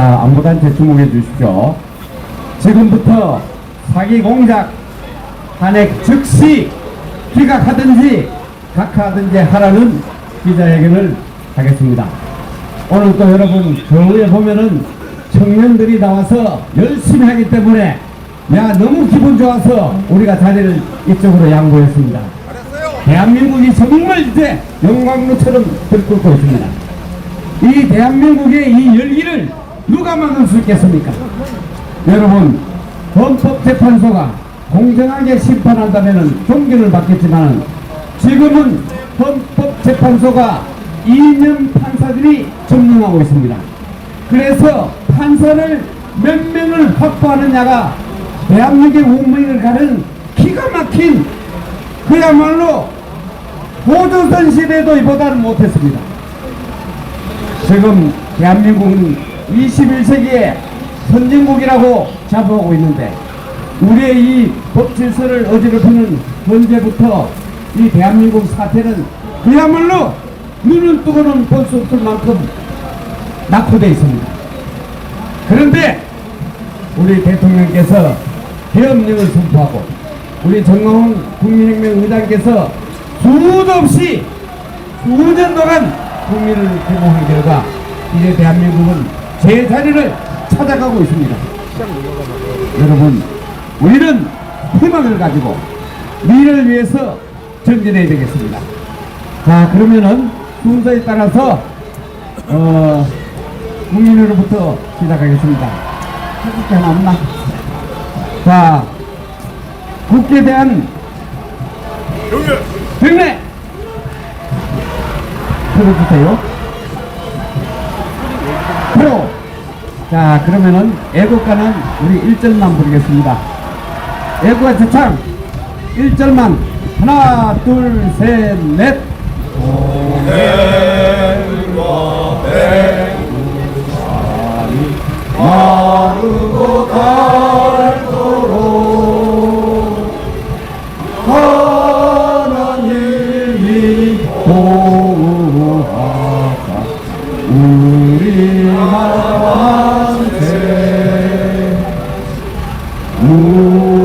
자, 안보단체 주목해 주십시오. 지금부터 사기 공작 탄핵 즉시 기각하든지 각하하든지 하라는 기자회견을 하겠습니다. 오늘 또 여러분 저 위에 보면은 청년들이 나와서 열심히 하기 때문에 야 너무 기분 좋아서 우리가 자리를 이쪽으로 양보했습니다. 대한민국이 정말 이제 영광로처럼 들끓고 있습니다. 이 대한민국의 이 열기를 누가 막을 수 있겠습니까? 여러분 헌법재판소가 공정하게 심판한다면 존경을 받겠지만 지금은 헌법재판소가 이념 판사들이 점령하고 있습니다. 그래서 판사를 몇 명을 확보하느냐가 대한민국의 운명을 가는 기가 막힌 그야말로 고조선 시대도 이보다는 못했습니다. 지금 대한민국은 21세기의 선진국이라고 자부하고 있는데 우리의 이 법질서를 어지럽히는 현재부터 이 대한민국 사태는 그야말로 눈을 뜨고는 볼 수 없을 만큼 낙후되어 있습니다. 그런데 우리 대통령께서 계엄령을 선포하고 우리 정광훈 국민혁명 의장께서 수도 없이 수년 동안 국민을 구호한 결과 이제 대한민국은 제 자리를 찾아가고 있습니다. 여러분 우리는 희망을 가지고 미래를 위해서 전진해야 되겠습니다. 자 그러면은 순서에 따라서 국민으로부터 시작하겠습니다. 해줄게 하나 없나? 자 국회에 대한 경례 들어주세요. 프로. 자 그러면은 애국가는 우리 1절만 부르겠습니다. 애국가 제창 1절만 하나 둘 셋 넷. 오늘과 백두산이 마르고 닳도록 하나님이 보호하사 우리 만세 무궁화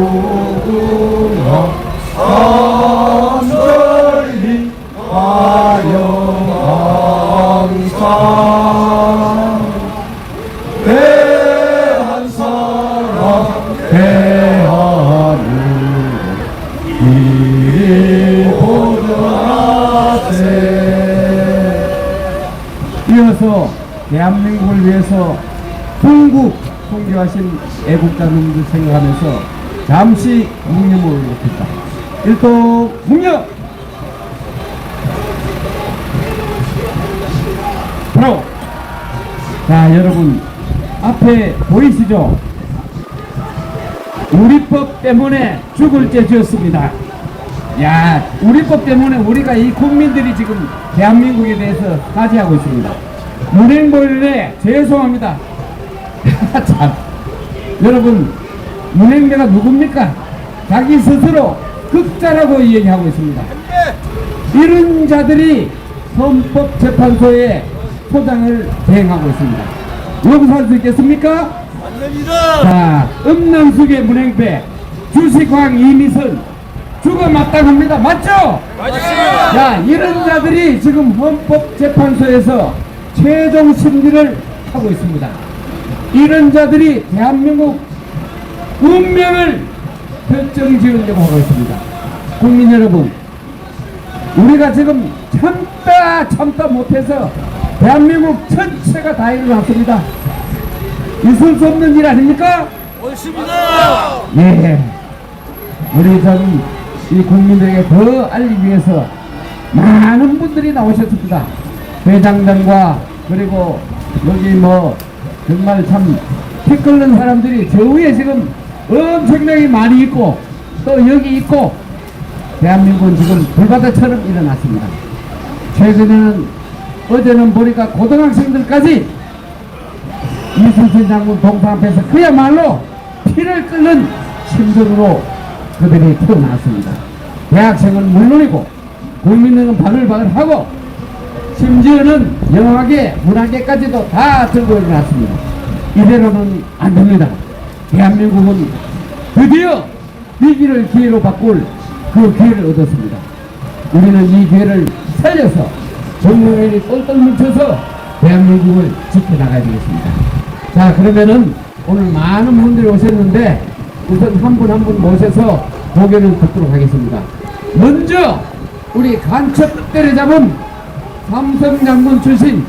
산절리 하여 항상 대한 사람 대하는 이리 보존하세. 이어서 대한민국을 위해서 궁극 통교하신 애국자님들 생각하면서 잠시 묵념을 올립니다. 일도 묵념! 바로 자 여러분 앞에 보이시죠? 우리법 때문에 죽을 죄 지었습니다. 야 우리법 때문에 우리가 이 국민들이 지금 대한민국에 대해서 사죄하고 있습니다. 문행보일에 죄송합니다. 참 여러분 문행배가 누굽니까? 자기 스스로 극자라고 얘기하고 있습니다. 이런 자들이 헌법재판소에 소장을 대행하고 있습니다. 용서할 수 있겠습니까? 자, 음란숙의 문행배, 주식왕 이미선 죽어 마땅합니다. 맞죠? 맞습니다. 자, 이런 자들이 지금 헌법재판소에서 최종 심리를 하고 있습니다. 이런 자들이 대한민국 운명을 결정지으려고 하고 있습니다. 국민 여러분, 우리가 지금 참다 못해서 대한민국 전체가 다 일어났습니다. 있을 수 없는 일 아닙니까? 옳습니다. 예. 우리 이 국민들에게 더 알리기 위해서 많은 분들이 나오셨습니다. 회장단과 그리고 여기 뭐 정말 참 피 끓는 사람들이 저 위에 지금 엄청나게 많이 있고 또 여기 있고 대한민국은 지금 불바다처럼 일어났습니다. 최근에는 어제는 보니까 고등학생들까지 이순신 장군 동상 앞에서 그야말로 피를 끓는 심정으로 그들이 태어났습니다. 대학생은 물론이고 국민은 바글바글하고 심지어는 영화계, 문화계까지도 다 들고 일어났습니다. 이대로는 안 됩니다. 대한민국은 드디어 위기를 기회로 바꿀 그 기회를 얻었습니다. 우리는 이 기회를 살려서 전 국민이 똘똘 뭉쳐서 대한민국을 지켜나가야 되겠습니다. 자, 그러면은 오늘 많은 분들이 오셨는데 우선 한 분 한 분 모셔서 고개를 듣도록 하겠습니다. 먼저 우리 간첩 때려잡은 삼성 장군 출신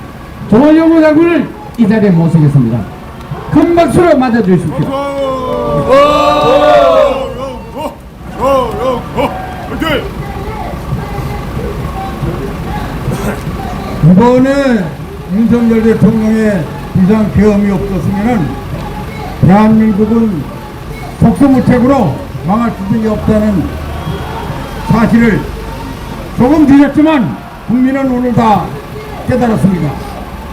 조영호 장군을 이 자리에 모시겠습니다. 큰 박수로 맞아주십시오. 이번에 윤석열 대통령의 비상 계엄이 없었으면 대한민국은 속수무책으로 망할 수밖에 없다는 사실을 조금 늦었지만 국민은 오늘 다 깨달았습니다.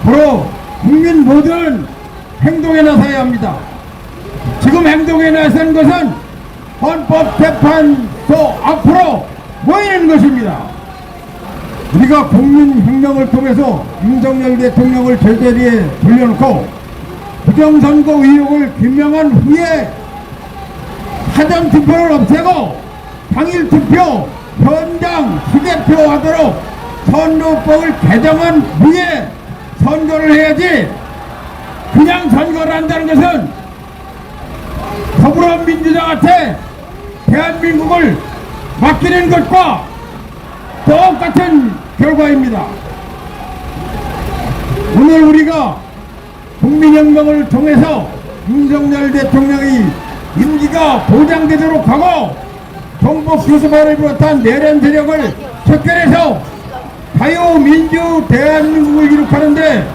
바로 국민 모든 행동에 나서야 합니다. 지금 행동에 나선 것은 헌법재판소 앞으로 모이는 것입니다. 우리가 국민혁명을 통해서 윤석열 대통령을 제자리에 돌려놓고 부정선거 의혹을 규명한 후에 사전투표를 없애고 당일투표, 현장, 휴대표 하도록 선거법을 개정한 후에 선거를 해야지, 그냥 선거를 한다는 것은 더불어민주당한테 대한민국을 맡기는 것과 똑같은 결과입니다. 오늘 우리가 국민혁명을 통해서 윤석열 대통령의 임기가 보장되도록 하고 정복수습을 비롯한 내란 세력을 척결해서 자유민주 대한민국을 이룩하는데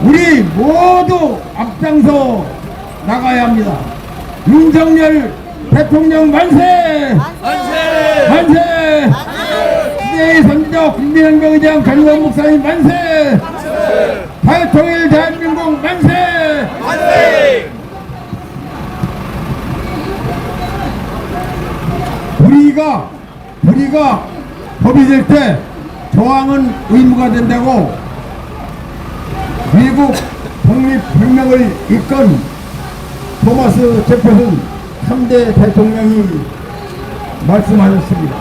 우리 모두 앞장서 나가야 합니다. 윤석열 대통령 만세! 만세! 만세! 시대의 선지자 국민혁명의장 전우원 목사님 만세! 자유통일 대한민국 만세! 만세! 우리가 법이 될 때 저항은 의무가 된다고 미국 독립혁명을 이끈 토마스 제퍼슨 3대 대통령이 말씀하셨습니다.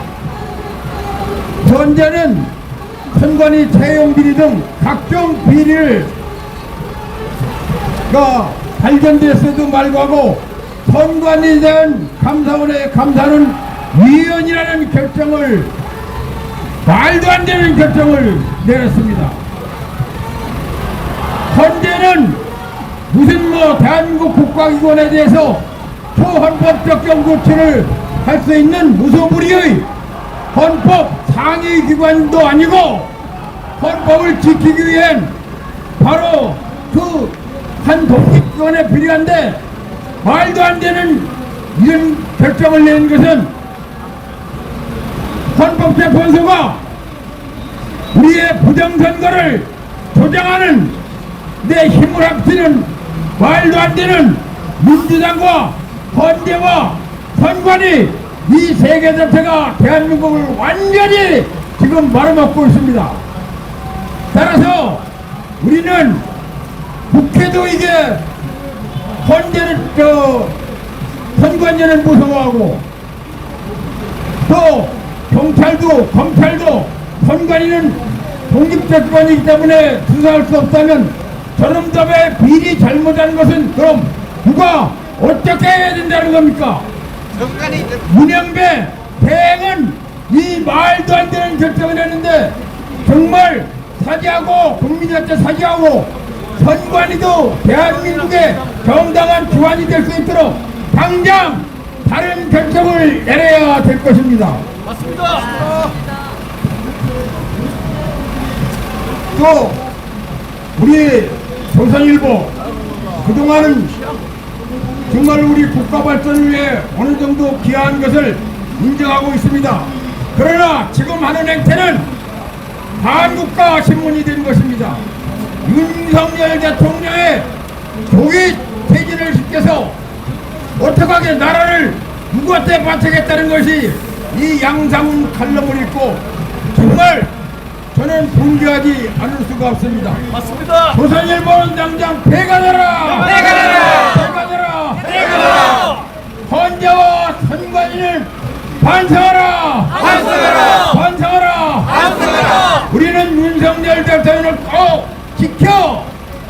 현재는 선관위 채용 비리 등 각종 비리가 발견됐어도 말고하고 선관위에 대한 감사원의 감사는 위헌이라는 결정을, 말도 안 되는 결정을 내렸습니다. 현재는 무슨 대한민국 국가기관에 대해서 초헌법적 조치를 할 수 있는 무소불위의 헌법 상위 기관도 아니고 헌법을 지키기 위한 바로 그 한 독립기관에 필요한데 말도 안 되는 이런 결정을 내는 것은 헌법재판소가 우리의 부정선거를 조장하는 내 힘을 합치는 말도 안 되는 민주당과 헌재와 선관위 이 세 개 자체가 대한민국을 완전히 지금 말아먹고 있습니다. 따라서 우리는 국회도 이게 헌재는 선관위는 무서워하고 또 경찰도 검찰도 선관위는 독립기관이기 때문에 수사할 수 없다면 저놈들의 비리 잘못한 것은 그럼 누가 어떻게 해야 된다는 겁니까? 문영배 대행은 이 말도 안 되는 결정을 했는데 정말 사죄하고 국민한테 사죄하고 선관위도 대한민국의 정당한 기관이 될 수 있도록 당장 다른 결정을 내려야 될 것입니다. 맞습니다. 또 우리 조선일보 그동안은 정말 우리 국가 발전을 위해 어느 정도 기여한 것을 인정하고 있습니다. 그러나 지금 하는 행태는 반국가 신문이 된 것입니다. 윤석열 대통령의 조기 퇴진을 시켜서 어떡하게 나라를 누구한테 바치겠다는 것이 이 양상훈 칼럼을 읽고 정말 저는 분개하지 않을 수가 없습니다. 맞습니다. 조선일보는 당장 배가 되라! 배가 되라! 배가 되라! 배가 되라! 헌재와 선관위를 반성하라! 반성하라! 반성하라! 반성하라! 우리는 윤석열 대통령을 꼭 지켜!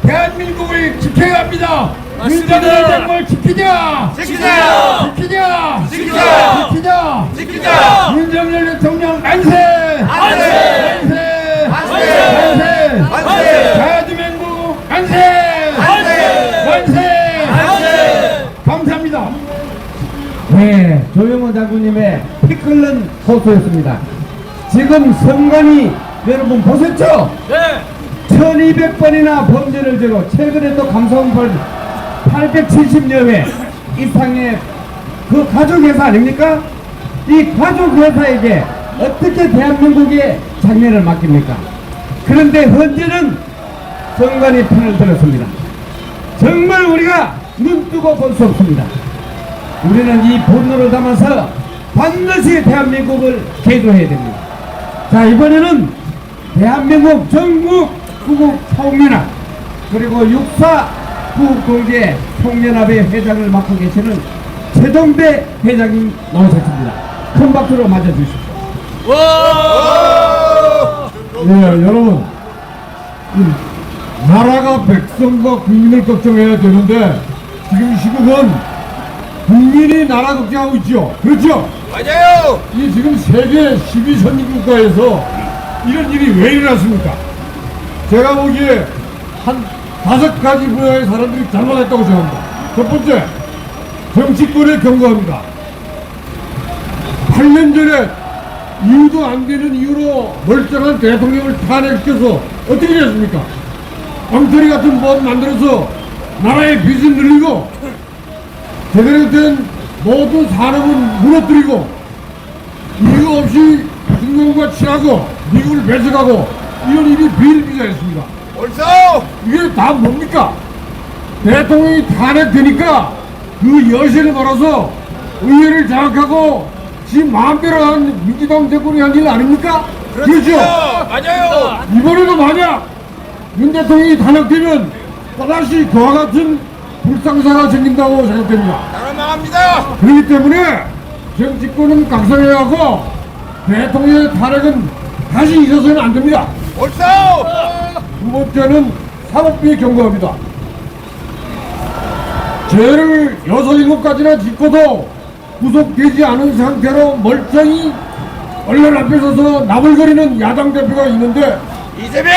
대한민국을 지켜야 합니다! 맞습니다. 윤석열 대통령을 지키자! 지키자! 지키자! 지키자! 지키자! 지키자! 윤석열 대통령 만세! 만세! 만세! 만세! 만세! 대한민국 만세! 만세! 만세! 만세! 감사합니다. 네, 조영호 장군님의 피 끓는 호소였습니다. 지금 선관위 여러분 보셨죠? 네! 1200번이나 범죄를 저고 최근에 또 감사원벌 870여 회 이상의 그 가족회사 아닙니까? 이 가족회사에게 어떻게 대한민국의 장면을 맡깁니까? 그런데 현재는 선관위 편을 들었습니다. 정말 우리가 눈 뜨고 볼 수 없습니다. 우리는 이 분노를 담아서 반드시 대한민국을 개조해야 됩니다. 자, 이번에는 대한민국 전국 구국 총연합 그리고 육사 구국공개 총연합의 회장을 맡고 계시는 최종배 회장님 나오셨습니다. 큰 박수로 맞아주십시오. 와! 예, 여러분, 나라가 백성과 국민을 걱정해야 되는데 지금 시국은 국민이 나라 걱정하고 있죠. 그렇죠? 맞아요! 이 지금 세계 12선진 국가에서 이런 일이 왜 일어났습니까? 제가 보기에 한 5가지 분야의 사람들이 잘못했다고 생각합니다. 첫 번째, 정치권에 경고합니다. 8년 전에 이유도 안 되는 이유로 멀쩡한 대통령을 탄핵시켜서 어떻게 됐습니까? 엉터리 같은 법 만들어서 나라의 빚을 늘리고 제대로 된 모든 산업은 무너뜨리고 이유 없이 중국과 친하고 미국을 배척하고 이런 일이 비일비재했습니다. 옳소! 이게 다 뭡니까? 대통령이 탄핵되니까 그 여신을 걸어서 의회를 장악하고 지 마음대로 한 민주당 정권이 한 일 아닙니까? 그렇죠? 맞아요! 이번에도 만약 윤 대통령이 탄핵되면 또다시 그와 같은 불상사가 생긴다고 생각됩니다. 나라 망합니다! 그렇기 때문에 정치권은 각성해야 하고 대통령의 탄핵은 다시 있어서는 안 됩니다. 옳소! 두 번째는 사법부에 경고합니다. 죄를 6, 7가지나 짓고도 구속되지 않은 상태로 멀쩡히 언론 앞에 서서 나불거리는 야당 대표가 있는데 이재명!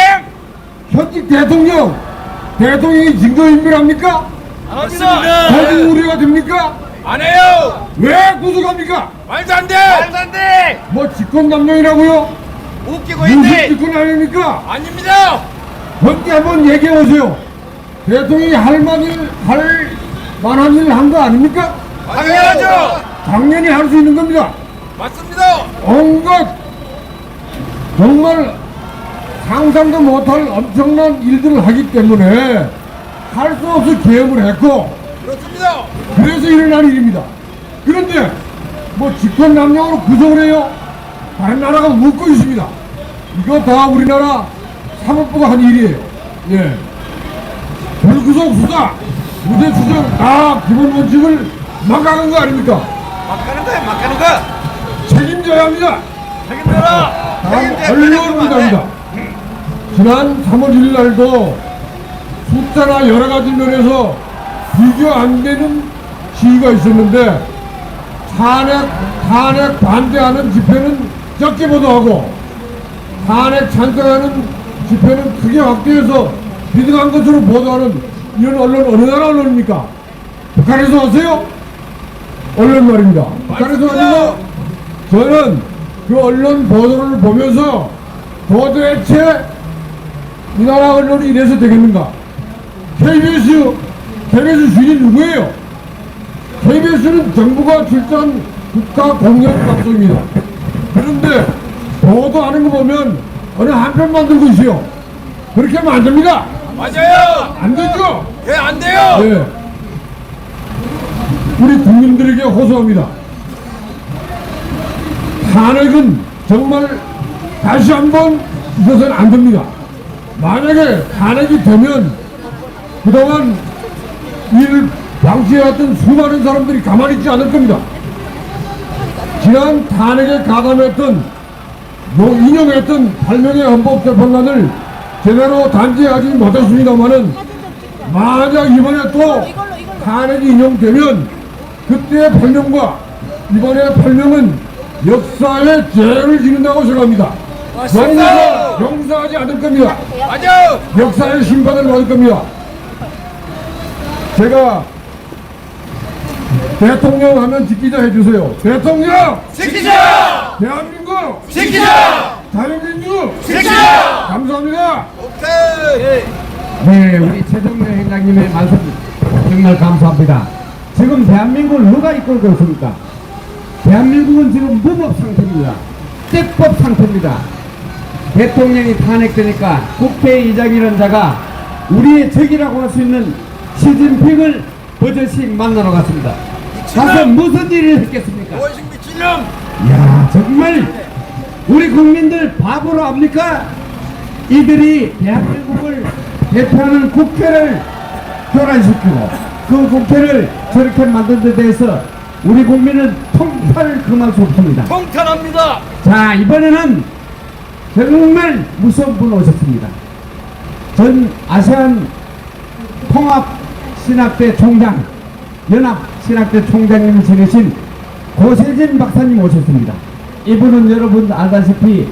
현직 대통령이 증거인멸합니까? 안 합니다! 거부 우려가 됩니까? 안 해요! 왜 구속합니까? 말도 안 돼! 말도 안 돼! 뭐 직권남용이라고요? 웃기고 무슨 있네! 직권 아닙니까? 아닙니다! 현재 한번 얘기해 보세요. 대통령이 할 만한 일 한 거 아닙니까? 당연하죠! 당연히 할 수 있는 겁니다. 맞습니다! 온갖 정말 상상도 못할 엄청난 일들을 하기 때문에 할 수 없이 계엄을 했고 그렇습니다! 그래서 일어난 일입니다. 그런데 뭐 직권남용으로 구속을 해요? 다른 나라가 묻고 있습니다. 이거 다 우리나라 사법부가 한 일이에요. 예. 불구속 수사, 무죄 추정 다 기본 원칙을 막아간 거 아닙니까? 막 가는 거야, 막 가는 거! 책임져야 합니다. 책임져라! 다음 언론부장입니다. 지난 3월 1일 날도 숫자나 여러 가지 면에서 비교 안 되는 시위가 있었는데 탄핵 반대하는 집회는 적게 보도하고 탄핵 찬성하는 집회는 크게 확대해서 비등한 것으로 보도하는 이런 언론 어느 나라 언론입니까? 북한에서 왔어요? 언론 말입니다. 북한에서 왔는데 저는 그 언론 보도를 보면서 도대체 이 나라 언론이 이래서 되겠는가? KBS 주인이 누구예요? KBS는 정부가 출자한 국가 공영 방송입니다. 그런데 보도하는 거 보면 어느 한편만 들고 있어요. 그렇게 하면 안 됩니다. 맞아요! 안 되죠? 왜 안 돼요? 네. 우리 국민들에게 호소합니다. 탄핵은 정말 다시 한번 있어서는 안 됩니다. 만약에 탄핵이 되면 그동안 이를 방치해왔던 수많은 사람들이 가만히 있지 않을 겁니다. 지난 탄핵에 가담했던 인용했던 8명의 헌법재판관을 제대로 단죄하지 못했습니다만은 만약 이번에 또 탄핵이 인용되면 그때의 8명과 이번에 8명은 역사에 죄를 지는다고 생각합니다. 용서하지 않을 겁니다. 맞아. 역사의 심판을 받을 겁니다. 제가 대통령 하면 지키자 해주세요. 대통령! 지키자. 대한민국! 지키자. 자유민주! 지키자. 감사합니다. 오케이. 네, 우리 최정래 회장님의 말씀 정말 감사합니다. 지금 대한민국을 누가 이끌고 있습니까? 대한민국은 지금 무법 상태입니다. 떼법 상태입니다. 대통령이 탄핵되니까 국회의장이라는 자가 우리의 적이라고 할 수 있는 시진핑을 버젓이 만나러 갔습니다. 가서 무슨 일을 했겠습니까? 원식 미친놈. 이야, 정말 우리 국민들 바보로 합니까? 이들이 대한민국을 대표하는 국회를 교란시키고 그 국회를 저렇게 만든 데 대해서 우리 국민은 통탄을 금할 수 없습니다. 통탄합니다. 자, 이번에는 정말 무서운 분 오셨습니다. 전 아세안 통합신학대 총장, 연합신학대 총장님을 지내신 고세진 박사님 오셨습니다. 이분은 여러분 알다시피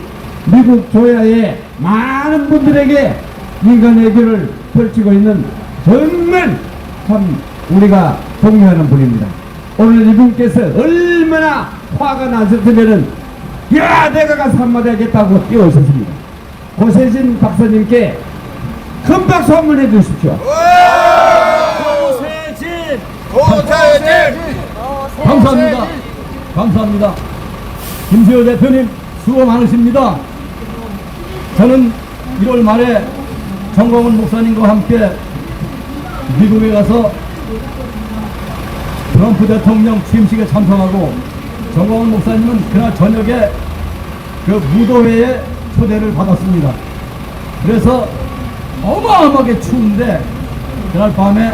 미국 조야에 많은 분들에게 민간 외교를 펼치고 있는 정말 참 우리가 동료하는 분입니다. 오늘 이분께서 얼마나 화가 나셨으면은 야, 내가 가서 한마디 하겠다고 뛰어오셨습니다. 고세진 박사님께 큰 박수 한번 해주십시오. 고세진. 고세진. 감사합니다. 감사합니다. 김수효 대표님 수고 많으십니다. 저는 1월 말에 정광훈 목사님과 함께 미국에 가서 트럼프 대통령 취임식에 참석하고 정광훈 목사님은 그날 저녁에 그 무도회에 초대를 받았습니다. 그래서 어마어마하게 추운데 그날 밤에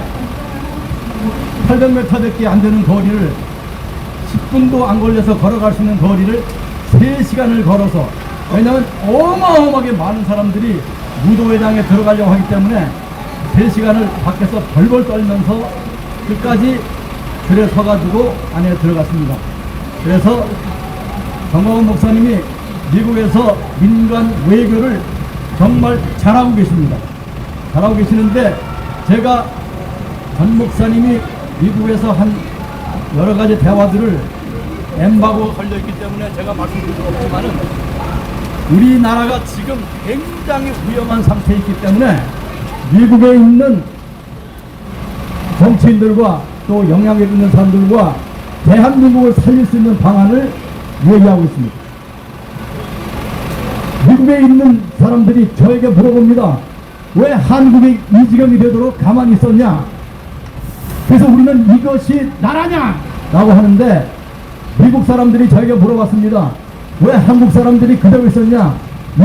800m밖에 안 되는 거리를 10분도 안 걸려서 걸어갈 수 있는 거리를 3시간을 걸어서, 왜냐하면 어마어마하게 많은 사람들이 무도회장에 들어가려고 하기 때문에 3시간을 밖에서 벌벌 떨면서 끝까지 줄에 서가지고 안에 들어갔습니다. 그래서 정광훈 목사님이 미국에서 민간 외교를 정말 잘하고 계십니다. 잘하고 계시는데 제가 전 목사님이 미국에서 한 여러 가지 대화들을 엠바고가 걸려있기 때문에 제가 말씀드릴 수 없지만은 우리나라가 지금 굉장히 위험한 상태에 있기 때문에 미국에 있는 정치인들과 또 영향력 있는 사람들과 대한민국을 살릴 수 있는 방안을 얘기하고 있습니다. 미국에 있는 사람들이 저에게 물어봅니다. 왜 한국이 이 지경이 되도록 가만히 있었냐? 그래서 우리는 이것이 나라냐? 라고 하는데 미국 사람들이 저에게 물어봤습니다. 왜 한국 사람들이 그대로 있었냐?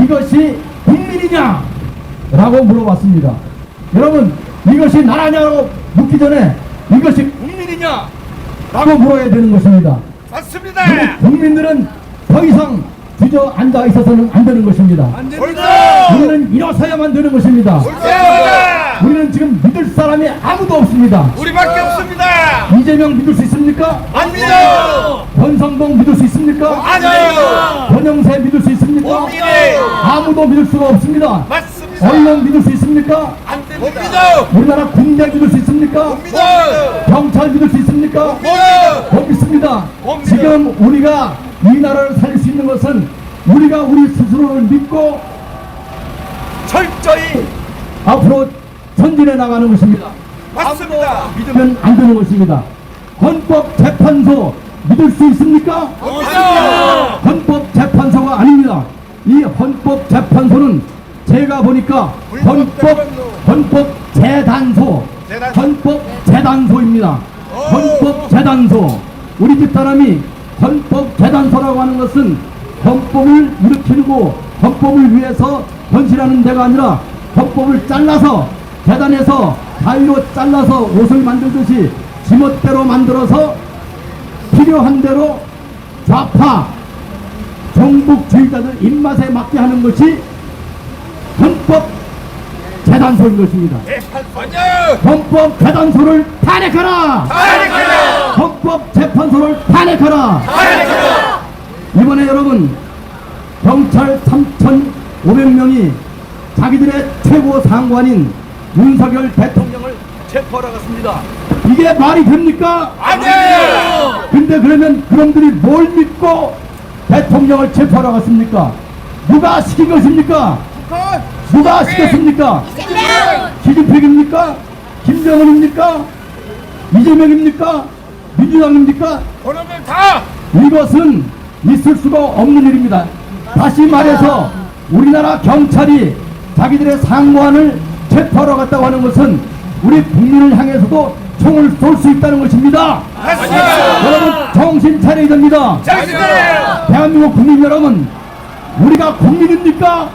이것이 국민이냐? 라고 물어봤습니다. 여러분, 이것이 나라냐고 묻기 전에 이것이 국민이냐? 라고 물어야 되는 것입니다. 맞습니다. 우리 국민들은 더 이상 주저앉아 있어서는 안 되는 것입니다. 옳다. 우리는 일어서야만 되는 것입니다. 옳다. 우리는 지금 믿을 사람이 아무도 없습니다. 우리밖에 없습니다. 이재명 믿을 수 있습니까? 안 믿어요. 권성동 믿을 수 있습니까? 아니요. 권영세 믿을 수 있습니까? 못 믿어요. 아무도 믿을 수가 없습니다. 맞습니다. 언론 믿을 수 있습니까? 안 됩니다. 못 믿어요. 우리나라 군대 믿을 수 있습니까? 못 믿어요. 경찰 믿을 수 있습니까? 못 믿어요. 못 믿습니다. 못 믿어요. 지금 우리가 이 나라를 살릴 수 있는 것은 우리가 우리 스스로를 믿고 철저히 앞으로 전진해 나가는 것입니다. 맞습니다. 믿으면 안 되는 것입니다. 헌법재판소 믿을 수 있습니까? 못 믿어요. 헌법재판소가 아닙니다. 이 헌법재판소는 제가 보니까 헌법재단소, 헌법재단소입니다. 헌법재단소. 우리 집사람이 헌법재단소라고 하는 것은 헌법을 일으키고 헌법을 위해서 헌신하는 데가 아니라 헌법을 잘라서 계단에서 가위로 잘라서 옷을 만들듯이 지멋대로 만들어서 필요한 대로 좌파 종북주의자들 입맛에 맞게 하는 것이 헌법 재단소인 것입니다. 맞아요. 헌법 재단소를 탄핵하라. 탄핵하라. 헌법 재판소를 탄핵하라. 탄핵하라. 이번에 여러분 경찰 3,500명이 자기들의 최고 상관인 윤석열 대통령을 체포하러 갔습니다. 이게 말이 됩니까? 아니에요. 근데 그러면 그놈들이 뭘 믿고 대통령을 체포하러 갔습니까? 누가 시킨 것입니까? 누가 시켰습니까? 시진핑입니까? 김정은입니까? 이재명입니까? 민주당입니까? 그놈들 다 이것은 있을 수가 없는 일입니다. 다시 말해서 우리나라 경찰이 자기들의 상관을 체포하러 갔다고 하는 것은 우리 국민을 향해서도 총을 쏠 수 있다는 것입니다. 맞습니다. 여러분 정신 차려야 됩니다. 잘했어요. 대한민국 국민 여러분, 우리가 국민입니까?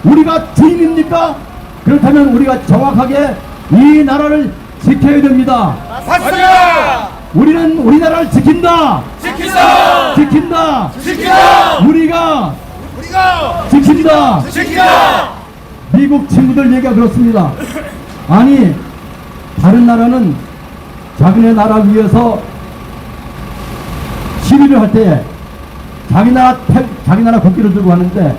우리가 주인입니까? 그렇다면 우리가 정확하게 이 나라를 지켜야 됩니다. 맞습니다. 우리는 우리나라를 지킨다. 지키자. 지킨다. 지키자. 우리가 지킨다. 지키자. 미국 친구들 얘기가 그렇습니다. 아니 다른 나라는 자기네 나라 위해서 시위를 할 때 자기 나라 국기를 들고 하는데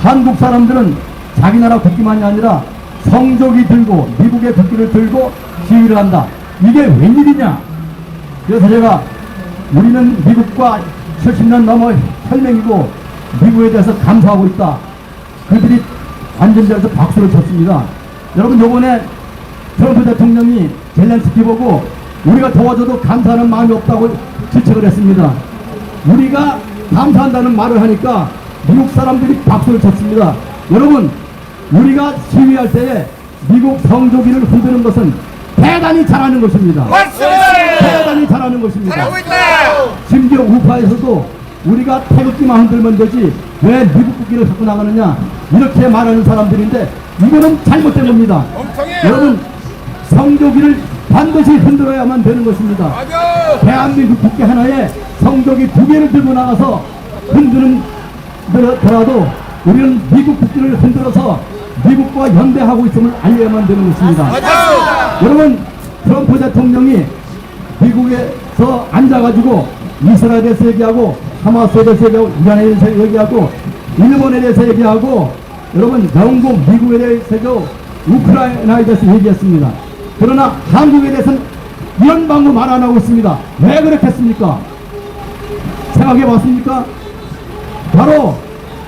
한국 사람들은 자기 나라 국기만이 아니라 성조기 들고 미국의 국기를 들고 시위를 한다. 이게 웬일이냐? 그래서 제가 우리는 미국과 70년 넘어 혈맹이고 미국에 대해서 감사하고 있다. 그들이 안전자에서 박수를 쳤습니다. 여러분 요번에 트럼프 대통령이 젤렌스키 보고 우리가 도와줘도 감사하는 마음이 없다고 질책을 했습니다. 우리가 감사한다는 말을 하니까 미국 사람들이 박수를 쳤습니다. 여러분 우리가 시위할 때에 미국 성조기를 흔드는 것은 대단히 잘하는 것입니다. 맞습니다. 대단히 잘하는 것입니다. 잘하고 있다. 심지어 우파에서도 우리가 태극기만 흔들면 되지 왜 미국 국기를 갖고 나가느냐 이렇게 말하는 사람들인데 이거는 잘못된 겁니다. 엉뚱해요. 여러분 성조기를 반드시 흔들어야만 되는 것입니다. 맞아. 대한민국 국기 하나에 성조기 2개를 들고 나가서 흔드는 더라도 우리는 미국 국기를 흔들어서 미국과 연대하고 있음을 알려야만 되는 것입니다. 맞아. 여러분 트럼프 대통령이 미국에서 앉아가지고 이스라엘에 대해서 얘기하고 하마스에 대해서 얘기하고 이란에 대해서 얘기하고 일본에 대해서 얘기하고 여러분 영국 미국에 대해서 우크라이나에 대해서 얘기했습니다. 그러나 한국에 대해서는 이런 방법 말 안 하고 있습니다. 왜 그렇겠습니까? 생각해 봤습니까? 바로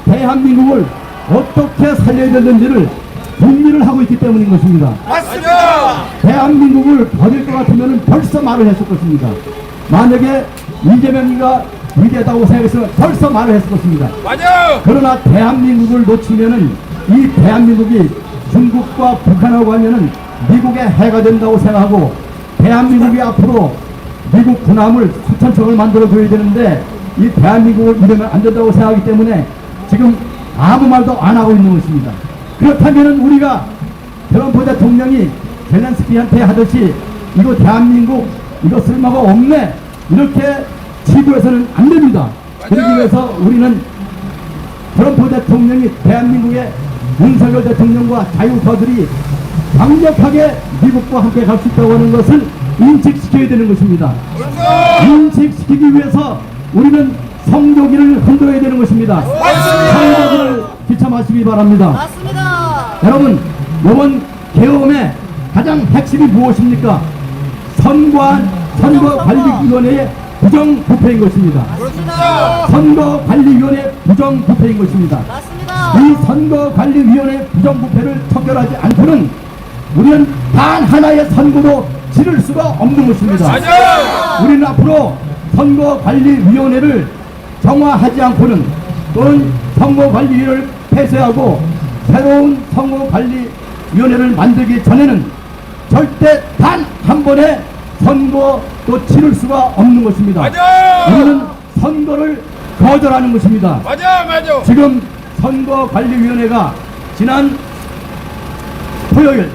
대한민국을 어떻게 살려야 되는지를 궁리를 하고 있기 때문인 것입니다. 맞습니다. 대한민국을 버릴 것 같으면 벌써 말을 했을 것입니다. 만약에 이재명이가 위대하다고 생각했으면 벌써 말을 했을 것입니다. 맞아. 그러나 대한민국을 놓치면은 이 대한민국이 중국과 북한하고 하면은 미국의 해가 된다고 생각하고 대한민국이 앞으로 미국 군함을 수천 척을 만들어 줘야 되는데 이 대한민국을 이러면 안 된다고 생각하기 때문에 지금 아무 말도 안 하고 있는 것입니다. 그렇다면은 우리가 트럼프 대통령이 젤렌스키한테 하듯이 이거 대한민국 이거 쓸모가 없네 이렇게 치부해서는 안 됩니다. 그러기 위해서 우리는 트럼프 대통령이 대한민국의 윤석열 대통령과 자유파들이 강력하게 미국과 함께 갈 수 있다고 하는 것을 인식시켜야 되는 것입니다. 인식시키기 위해서 우리는 성조기를 흔들어야 되는 것입니다. 성조기를 기참하시기 바랍니다. 맞습니다. 여러분 이번 계엄의 가장 핵심이 무엇입니까? 선거관리위원회의 부정부패인 것입니다. 맞습니다. 선거관리위원회 부정부패인 것입니다. 맞습니다. 이 선거관리위원회 부정부패를 척결하지 않고는 우리는 단 하나의 선거도 치를 수가 없는 것입니다. 맞아. 우리는 앞으로 선거관리위원회를 정화하지 않고는 또는 선거관리위원회를 폐쇄하고 새로운 선거관리위원회를 만들기 전에는 절대 단 한 번에 선거도 치를 수가 없는 것입니다. 맞아. 우리는 선거를 거절하는 것입니다. 맞아. 맞아. 지금 선거관리위원회가 지난 금요일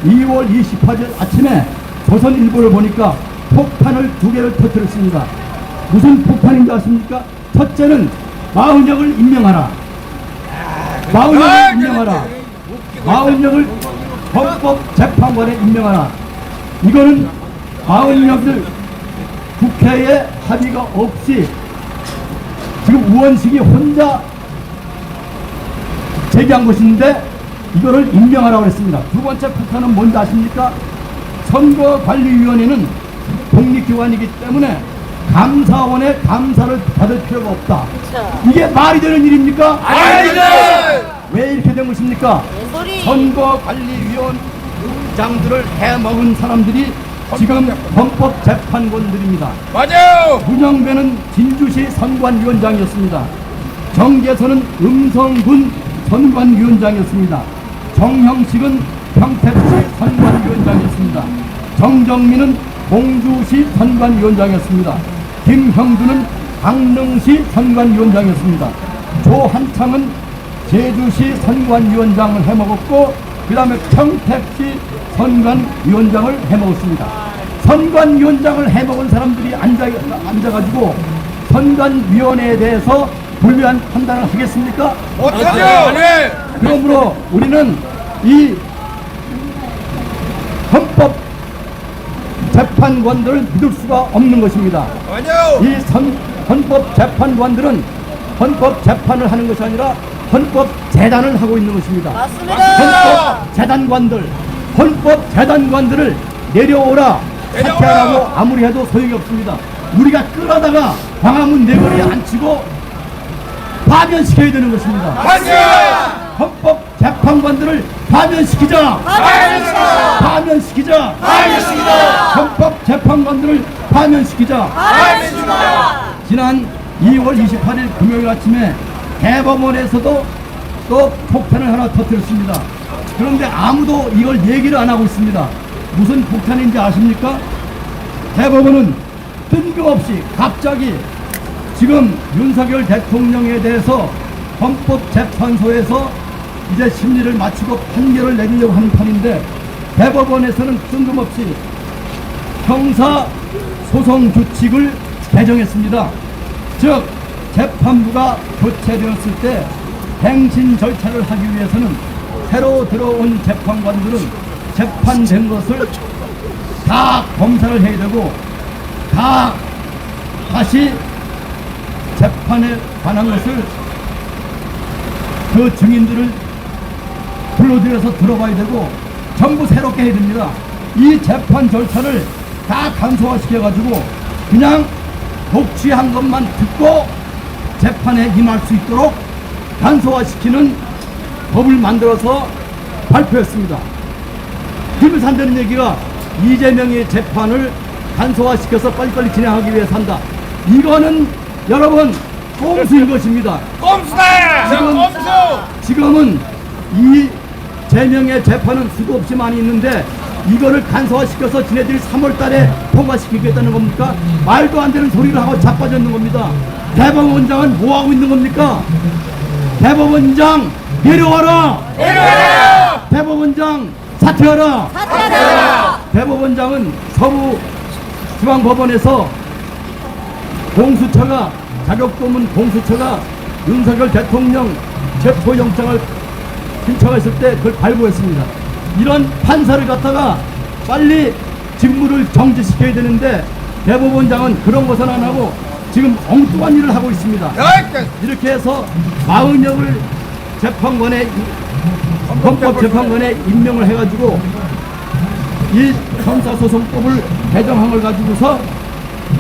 2월 28일 아침에 조선일보를 보니까 폭탄을 2개를 터뜨렸습니다. 무슨 폭탄인지 아십니까? 첫째는 마은혁을 임명하라. 마은혁을 임명하라. 마은혁을 헌법재판관에 임명하라. 이거는 마은혁을 국회에 합의가 없이 지금 우원식이 혼자 제기한 것인데 이거를 임명하라고 했습니다. 두 번째 폭탄은 뭔지 아십니까? 선거관리위원회는 독립기관이기 때문에 감사원의 감사를 받을 필요가 없다. 이게 말이 되는 일입니까? 아니죠. 왜 이렇게 된 것입니까? 소리. 선거관리위원장들을 해먹은 사람들이 지금 헌법재판관들입니다. 맞아요. 문영배는 진주시 선관위원장이었습니다. 정계선은 음성군 선관위원장이었습니다. 정형식은 평택시 선관위원장이었습니다. 정정민은 공주시 선관위원장이었습니다. 김형준은 강릉시 선관위원장이었습니다. 조한창은 제주시 선관위원장을 해먹었고 그 다음에 평택시 선관위원장을 해먹었습니다. 선관위원장을 해먹은 사람들이 앉아가지고 선관위원회에 대해서 불리한 판단을 하겠습니까? 못하죠. 네. 그러므로 우리는 이 헌법 재판관들을 믿을 수가 없는 것입니다. 맞아요. 이 헌법 재판관들은 헌법 재판을 하는 것이 아니라 헌법 재단을 하고 있는 것입니다. 맞습니다. 헌법 재단관들을 내려오라 사퇴하라고 아무리 해도 소용이 없습니다. 우리가 끌어다가 광화문 내거리에 앉히고 파면시켜야 되는 것입니다. 맞아요. 헌법 재판관들을 파면시키자. 파면시키자. 헌법 재판관들을 파면시키자. 지난 2월 28일 금요일 아침에 대법원에서도 또 폭탄을 하나 터뜨렸습니다. 그런데 아무도 이걸 얘기를 안 하고 있습니다. 무슨 폭탄인지 아십니까? 대법원은 뜬금없이 갑자기 지금 윤석열 대통령에 대해서 헌법재판소에서 이제 심리를 마치고 판결을 내리려고 하는 판인데 대법원에서는 뜬금없이 형사소송 규칙을 개정했습니다. 즉 재판부가 교체되었을 때 행신 절차를 하기 위해서는 새로 들어온 재판관들은 재판된 것을 다 검사를 해야 되고 다시 재판에 관한 것을 그 증인들을 불러들여서 들어봐야 되고 전부 새롭게 해야 됩니다. 이 재판 절차를 다 간소화시켜가지고 그냥 독취한 것만 듣고 재판에 임할 수 있도록 간소화시키는 법을 만들어서 발표했습니다. 그러면서 한다는 얘기가 이재명의 재판을 간소화시켜서 빨리빨리 진행하기 위해서 한다. 이거는 여러분 꼼수인 것입니다. 꼼수다. 꼼수. 지금은 이 재명의 재판은 수도 없이 많이 있는데 이거를 간소화시켜서 지네들이 3월 달에 통과시키겠다는 겁니까? 말도 안 되는 소리를 하고 자빠져 있는 겁니다. 대법원장은 뭐 하고 있는 겁니까? 대법원장 내려와라! 내려와라. 대법원장 사퇴하라! 대법원장은 서부중앙법원에서 공수처가 자격도문 공수처가 윤석열 대통령 체포영장을 신청했을 때 그걸 발부했습니다. 이런 판사를 갖다가 빨리 직무를 정지시켜야 되는데 대법원장은 그런 것은 안 하고 지금 엉뚱한 일을 하고 있습니다. 이렇게 해서 마은혁을 헌법재판관에 임명을 해가지고 이 형사소송법을 개정한 걸 가지고서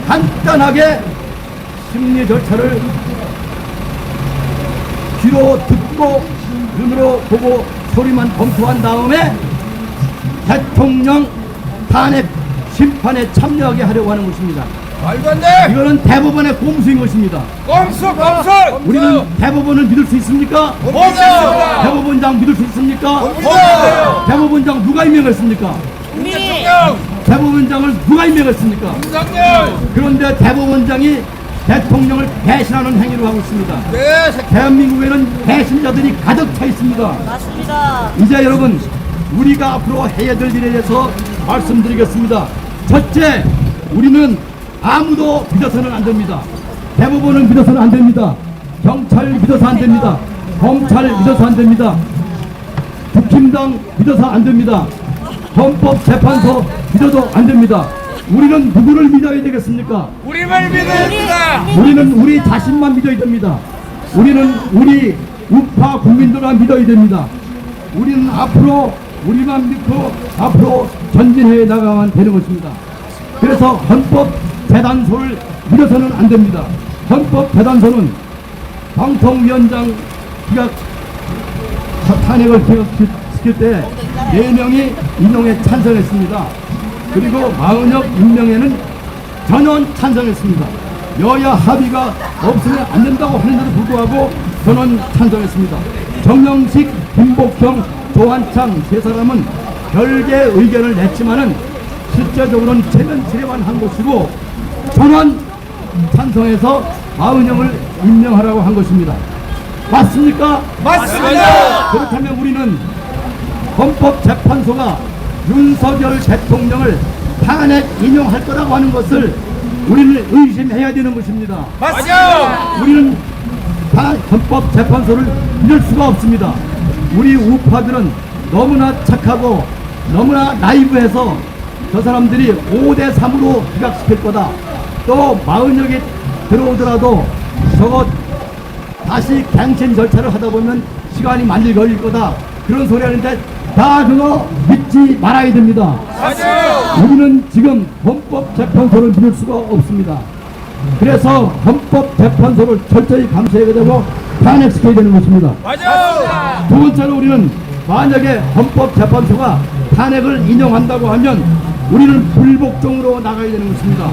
간단하게 심리 절차를 귀로 듣고 눈으로 보고 소리만 검토한 다음에 대통령 탄핵 심판에 참여하게 하려고 하는 것입니다. 말도 안 돼. 이거는 대법원의 꼼수인 것입니다. 꼼수. 우리는 대법원을 믿을 수 있습니까? 없습니다. 대법원장 믿을 수 있습니까? 없어요. 대법원장 누가 임명했습니까? 대통령. 대법원장을 누가 임명했습니까? 윤석열. 그런데 대법원장이 대통령을 배신하는 행위를 하고 있습니다. 네, 대한민국에는 배신자들이 가득 차 있습니다. 맞습니다. 이제 여러분, 우리가 앞으로 해야 될 일에 대해서 말씀드리겠습니다. 첫째, 우리는 아무도 믿어서는 안 됩니다. 대법원을 믿어서는 안 됩니다. 경찰 믿어서 안 됩니다. 검찰 믿어서 안 됩니다. 국힘당 믿어서 안 됩니다. 헌법재판소 믿어도 안 됩니다. 우리는 누구를 믿어야 되겠습니까? 우리를 믿어야 됩니다. 우리는 우리 자신만 믿어야 됩니다. 우리는 우리 우파 국민들만 믿어야 됩니다. 우리는 앞으로 우리만 믿고 앞으로 전진해 나가면 되는 것입니다. 그래서 헌법재단소를 믿어서는 안 됩니다. 헌법재단소는 방통위원장 기각 탄핵을 기각시킬 때 4명이 인용에 찬성했습니다. 그리고 마은혁 임명에는 전원 찬성했습니다. 여야 합의가 없으면 안 된다고 하는데도 불구하고 전원 찬성했습니다. 정영식, 김복형, 조한창 세 사람은 별개의 의견을 냈지만은 실제적으로는 체면치레만 한 것이고 전원 찬성해서 마은혁을 임명하라고 한 것입니다. 맞습니까? 맞습니다. 그렇다면 우리는 헌법재판소가 윤석열 대통령을 탄핵 인용할 거라고 하는 것을 우리는 의심해야 되는 것입니다. 맞아요. 우리는 헌법재판소를 믿을 수가 없습니다. 우리 우파들은 너무나 착하고 너무나 나이브해서 저 사람들이 5대3으로 기각시킬 거다. 또 마은혁이 들어오더라도 저거 다시 갱신 절차를 하다 보면 시간이 많이 걸릴 거다. 그런 소리 하는데 다 그거 믿지 말아야 됩니다. 맞아요. 우리는 지금 헌법재판소를 믿을 수가 없습니다. 그래서 헌법재판소를 철저히 감시해야 되고 탄핵시켜야 되는 것입니다. 맞아요. 두 번째로 우리는 만약에 헌법재판소가 탄핵을 인용한다고 하면 우리는 불복종으로 나가야 되는 것입니다.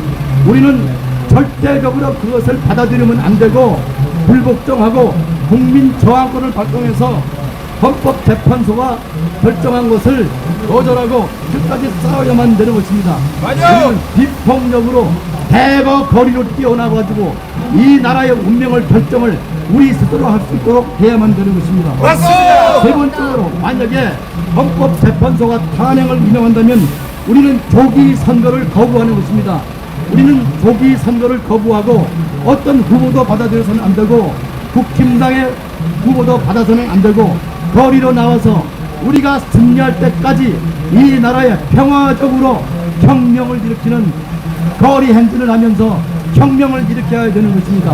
우리는 절대적으로 그것을 받아들이면 안 되고 불복종하고 국민저항권을 발동해서 헌법재판소가 결정한 것을 거절하고 끝까지 싸워야만 되는 것입니다. 맞아요. 우리는 비폭력으로 대거 거리로 뛰어나가지고 이 나라의 운명을 결정을 우리 스스로 할 수 있도록 해야만 되는 것입니다. 맞습니다. 세 번째로 만약에 헌법재판소가 탄핵을 인용한다면 우리는 조기 선거를 거부하는 것입니다. 우리는 조기 선거를 거부하고 어떤 후보도 받아들여서는 안 되고 국힘당의 후보도 받아서는 안 되고 거리로 나와서 우리가 승리할 때까지 이 나라에 평화적으로 혁명을 일으키는 거리 행진을 하면서 혁명을 일으켜야 되는 것입니다.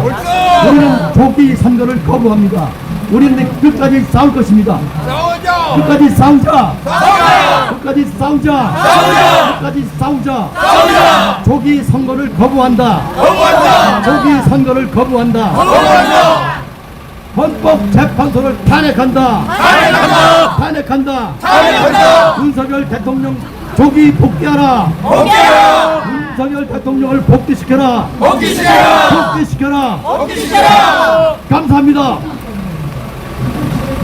우리는 조기 선거를 거부합니다. 우리는 끝까지 싸울 것입니다. 싸우죠. 끝까지 싸우자. 싸우자. 끝까지 싸우자. 싸우자. 끝까지 싸우자. 싸우자. 조기 선거를 거부한다. 거부한다. 조기 선거를 거부한다. 거부한다. 헌법재판소를 탄핵한다. 탄핵한다. 탄핵한다. 탄핵한다. 윤석열 대통령 조기 복귀하라. 복귀하라. 윤석열 대통령을 복귀시켜라. 복귀시켜라. 복귀시켜라. 복귀시켜라. 감사합니다.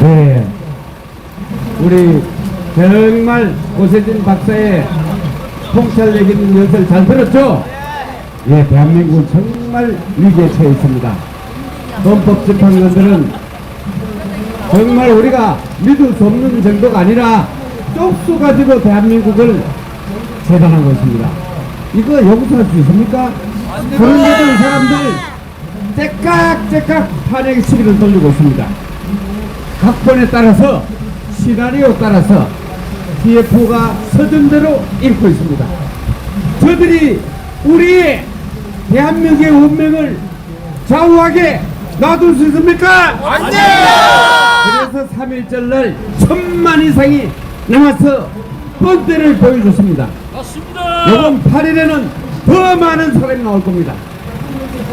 네. 우리 정말 고세진 박사의 통찰력 있는 연설 잘 들었죠? 예, 대한민국은 정말 위기에 처해 있습니다. 헌법재판관들은 정말 우리가 믿을 수 없는 정도가 아니라 쪽수 가지고 대한민국을 재단한 것입니다. 이거 용서할 수 있습니까? 그런데도 이 사람들 째깍째깍 탄핵 시비를 돌리고 있습니다. 각본에 따라서 시나리오에 따라서 TF가 서정대로 읽고 있습니다. 저들이 우리 대한민국의 운명을 좌우하게 놔둘 수 있습니까? 안 그래서 3.1절 날 1000만 이상이 남아서 뻔때를 보여줬습니다. 맞습니다. 이번 8일에는 더 많은 사람이 나올 겁니다.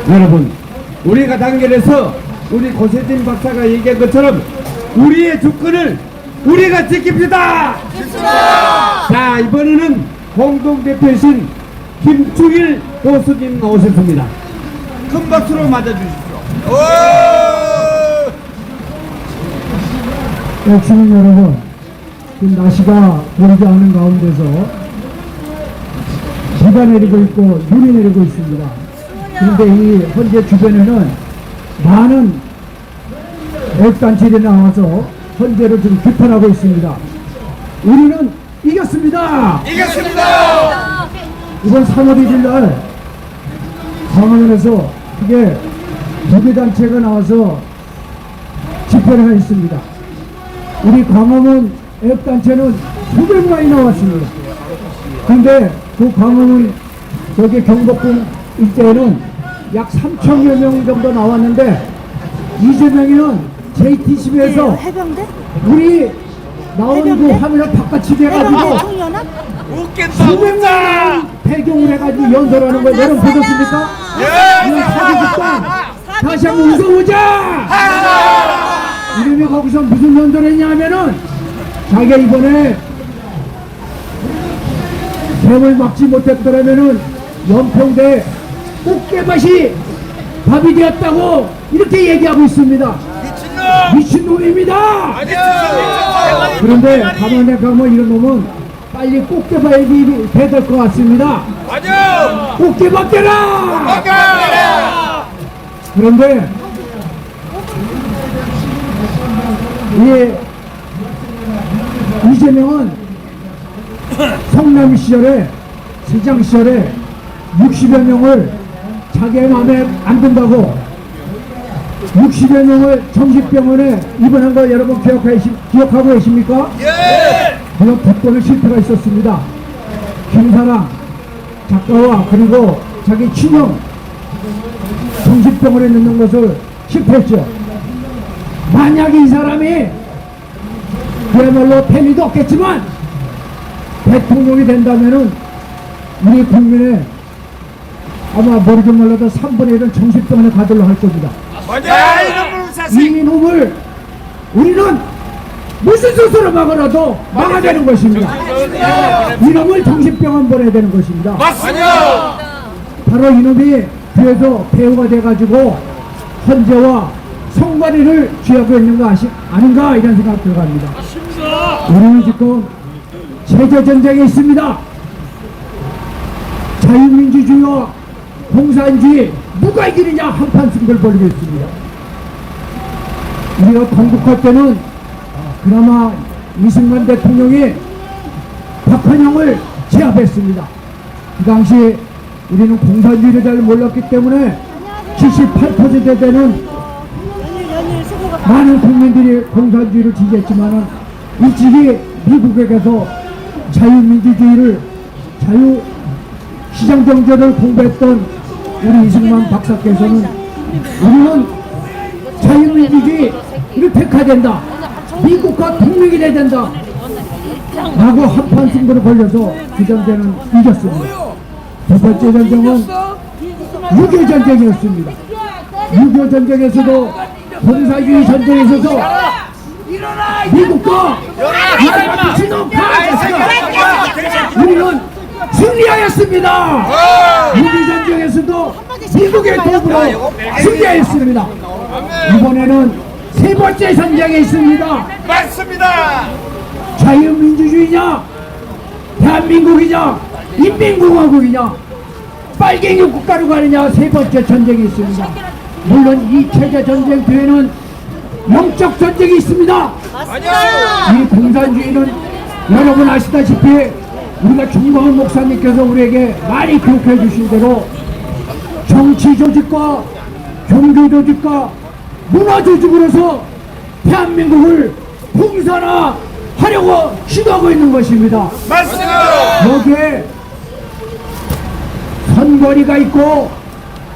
여러분, 우리가 단결해서 우리 고세진 박사가 얘기한 것처럼 우리의 주권을 우리가 지킵시다. 자, 이번에는 공동대표이신 김충일 교수님 나오셨습니다. 큰 박수로 맞아주십시오. 시민 여러분, 지금 날씨가 보이지 않는 가운데서 비가 내리고 있고 눈이 내리고 있습니다. 그런데 이 헌재 주변에는 많은 애국단체들이 나와서 헌재를 지금 비판하고 있습니다. 우리는 이겼습니다. 이겼습니다. 이번 3월 1일 날 광화문에서 크게 부대단체가 나와서 집회를 했습니다. 우리 광화문 애국단체는 수백만이 나왔습니다. 그런데 그 광화문 저기 경복궁 일대에는 약 3천여 명 정도 나왔는데 이재명이는 JTCB에서 해병대? 우리 나온 그 해병대? 화면을 바깥치게 해병대 해가지고 청년아? 웃겠다 수백만 웃자. 배경을 해가지고 연설하는 거 여러분 보셨습니까? 이건 사기극단 다시 한번 웃어보자! 이름이 거기서 무슨 연설했냐면은 자기가 이번에 뱀을 막지 못했더라면은 연평대 꽃게맛이 밥이 되었다고 이렇게 얘기하고 있습니다. 미친놈입니다. 아니야. 그런데 가만히 가면 이런 놈은 빨리 꽃게밥이 배될 것 같습니다. 맞아. 꽃게밥 되라! 맞아. 그런데 이재명은 성남 시절에 시장 시절에 60여 명을 자기의 마음에 안 든다고 60여 명을 정신병원에 입원한 거 여러분 기억하고 계십니까? 예. 그런 두 번의 실패가 있었습니다. 김사랑 작가와 그리고 자기 친형 정신병원에 넣는 것을 실패했죠. 만약에 이 사람이 그야말로 패미도 없겠지만 대통령이 된다면은 우리 국민의 아마 머리 좀 말라도 3분의 1은 정신병원에 가들러 할 겁니다. 맞아. 이놈을 사실. 이놈을 우리는 무슨 수술을 막아라도 막아야 되는 것입니다. 이놈을 정신병원 보내야 되는 것입니다. 맞습니다. 바로 이놈이 그래서 배우가 돼가지고 헌재와 성관이를 쥐하고 있는 거 아닌가 이런 생각 들어갑니다. 우리는 지금 체제전쟁에 있습니다. 자유민주주의와 공산주의 누가 이기느냐 한판 승부를 벌이고 있습니다. 우리가 건국할 때는 그나마 이승만 대통령이 박헌영을 제압했습니다. 그 당시 우리는 공산주의를 잘 몰랐기 때문에 78% 되는 연일 수고가 많은 국민들이 공산주의를 지지했지만은 일찍이 미국에서 자유민주주의를 자유시장경제를 공부했던 우리 이승만 박사께서는 우리는 자유민주주의를 택해야 미국과 동맹이 돼야 된다 라고 한판 승부를 걸려서 그 전쟁은 이겼습니다. 두 번째 전쟁은 6.25 전쟁이었습니다. 6.25 전쟁에서도 공산주의 전쟁에서도 미국과 미친놈 우리는 승리하였습니다. 6.25 전쟁에서도 미국의 도구로 승리하였습니다. 이번에는 세 번째 전쟁에 있습니다. 맞습니다. 자유민주주의냐 대한민국이냐 인민공화국이냐 빨갱이 국가로 가느냐 세 번째 전쟁이 있습니다. 물론 이 체제 전쟁 뒤에는 영적 전쟁이 있습니다. 이 공산주의는 여러분 아시다시피 우리가 정광훈 목사님께서 우리에게 많이 교육해 주신 대로 정치 조직과 종교 조직과 문화 조직으로서 대한민국을 공산화하려고 시도하고 있는 것입니다. 맞습니다. 여기에 선거리가 있고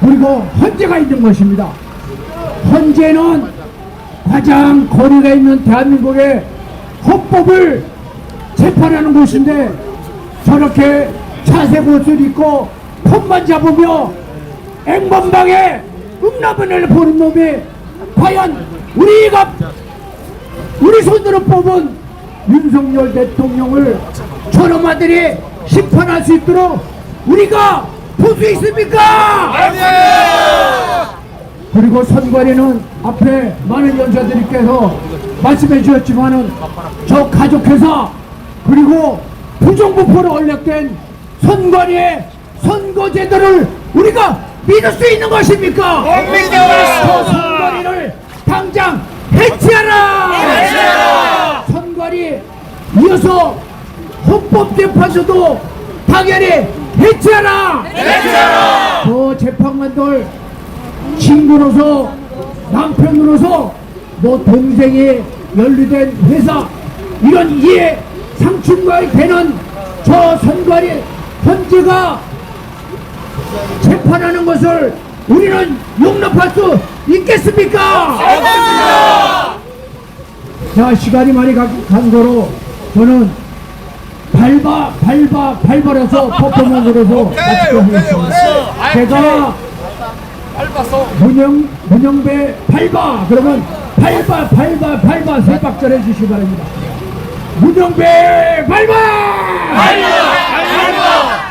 그리고 헌재가 있는 것입니다. 헌재는 가장 거리가 있는 대한민국의 헌법을 재판하는 곳인데 저렇게 차색 옷을 입고 폰만 잡으며 앵번방에 음란문을 보는 놈이 과연 우리 손으로 뽑은 윤석열 대통령을 저런 아들이 심판할 수 있도록 우리가 볼 수 있습니까? 아니에요. 그리고 선관위는 앞에 많은 연사들께서 말씀해 주셨지만은 저 가족회사 그리고 부정부패로 얼력된 선관위의 선거제도를 우리가 믿을 수 있는 것입니까? 못 믿습니다. 저 선관위를 당장 해체하라! 선관위 이어서 헌법재판소도 당연히 해체하라! 저 재판관들 친구로서 남편으로서 뭐 동생이 연루된 회사 이런 이해 상충과 되는 저 선관위 헌재가 재판하는 것을 우리는 용납할 수 있겠습니까? 자, 시간이 많이 간 거로 저는 발발해서 퍼포먼스로서 하겠습니다. 제가 문영배 발바 그러면 발바 세 박자를 해주시기 바랍니다. 문영배 발바!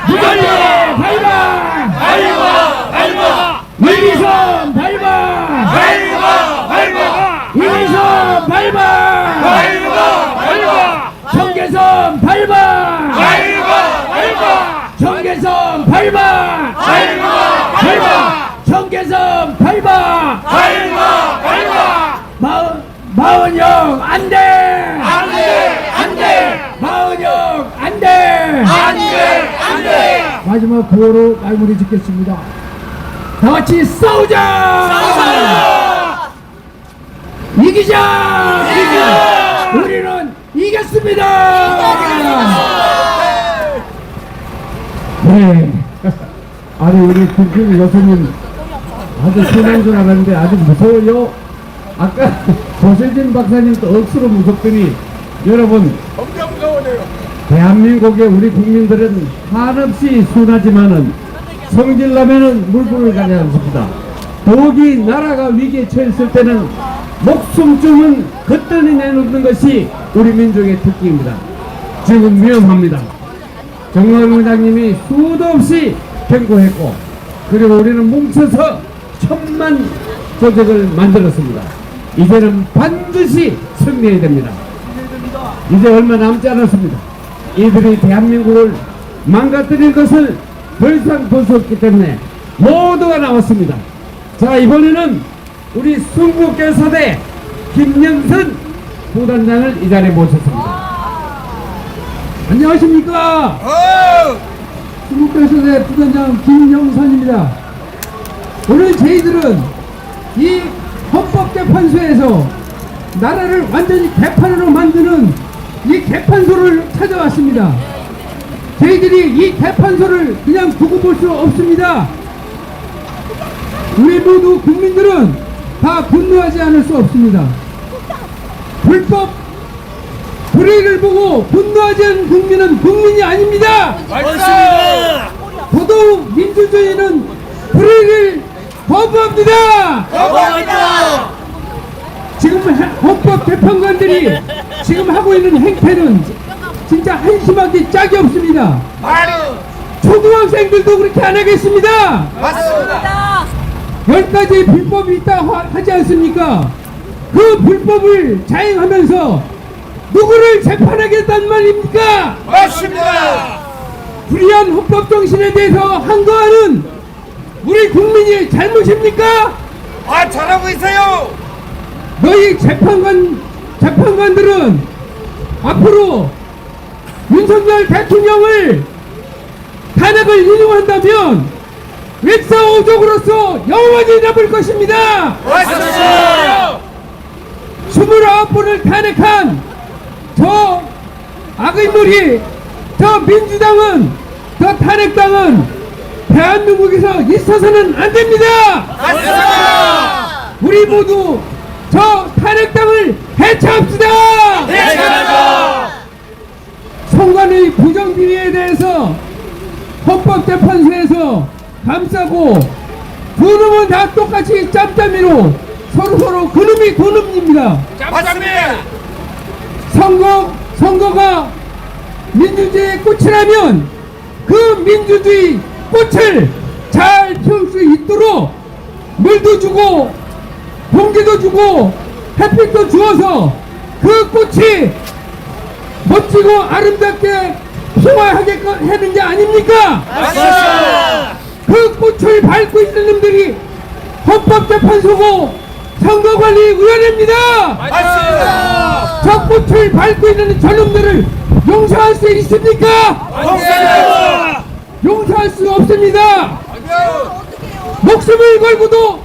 문영배 발바! 이미선 발바! 이미선 발바! 정계선 발바! 정계선 발바! 정계선 발바! 마은영 안돼! 마은영 안돼! 마지막 구호로 마무리 짓겠습니다. 다 같이 싸우자! 이기자! 우리는 이겼습니다! 네. 아니 우리 김필 여사님 아주 순한 줄 알았는데 아주 무서워요. 아까 조세진 박사님도 억수로 무섭더니 여러분 엄청 무서워요. 대한민국의 우리 국민들은 한없이 순하지만은 성질나면은 물불을 가지 않습니다. 더욱이 나라가 위기에 처했을 때는 목숨쯤은 거뜬히 내놓는 것이 우리 민족의 특기입니다. 지금 위험합니다. 정광훈 회장님이 수도 없이 경고했고 그리고 우리는 뭉쳐서 천만 조직을 만들었습니다. 이제는 반드시 승리해야 됩니다. 이제 얼마 남지 않았습니다. 이들이 대한민국을 망가뜨릴 것을 더 이상 볼 수 없기 때문에 모두가 나왔습니다. 자, 이번에는 우리 순국교사대 김영선 부단장을 이 자리에 모셨습니다. 안녕하십니까? 순국교사대 부단장 김영선입니다. 오늘 저희들은 이 헌법재판소에서 나라를 완전히 개판으로 만드는 이 개판소를 찾아왔습니다. 저희들이 이 개판소를 그냥 두고 볼 수 없습니다. 우리 모두 국민들은 다 분노하지 않을 수 없습니다. 불법 불의를 보고 분노하지 않는 국민은 국민이 아닙니다. 더더욱 민주주의는 불의를 거부합니다. 지금 헌법 재판관들이 지금 하고 있는 행태는 진짜 한심하기 짝이 없습니다. 초등학생들도 그렇게 안 하겠습니다. 10가지 불법이 있다고 하지 않습니까? 그 불법을 자행하면서 누구를 재판하겠다는 말입니까? 불의한 헌법 정신에 대해서 항거하는 우리 국민이 잘못입니까? 잘하고 있어요. 너희 재판관들은 앞으로 윤석열 대통령을 탄핵을 인용한다면 웹사오족으로서 영원히 남을 것입니다. 29번을 탄핵한 저 악의물이 저 민주당은 저 탄핵당은 대한민국에서 있어서는 안 됩니다. 우리 모두 저 탄핵당을 해체합시다. 선관위 부정비리에 대해서 헌법재판소에서 감싸고 두 놈은 다 똑같이 짬짬이로 서로 그놈이 그놈입니다. 선거가 민주주의의 꽃이라면 그 민주주의 꽃을 잘 피울 수 있도록 물도 주고 공기도 주고 햇빛도 주어서 그 꽃이 멋지고 아름답게 피워야 하는 게 아닙니까? 그 꽃을 밟고 있는 놈들이 헌법재판소고 선거관리위원회입니다. 맞습니다. 저 꽃을 밟고 있는 저놈들을 용서할 수 있습니까? 없습니다. 용서할 수 없습니다. 목숨을 걸고도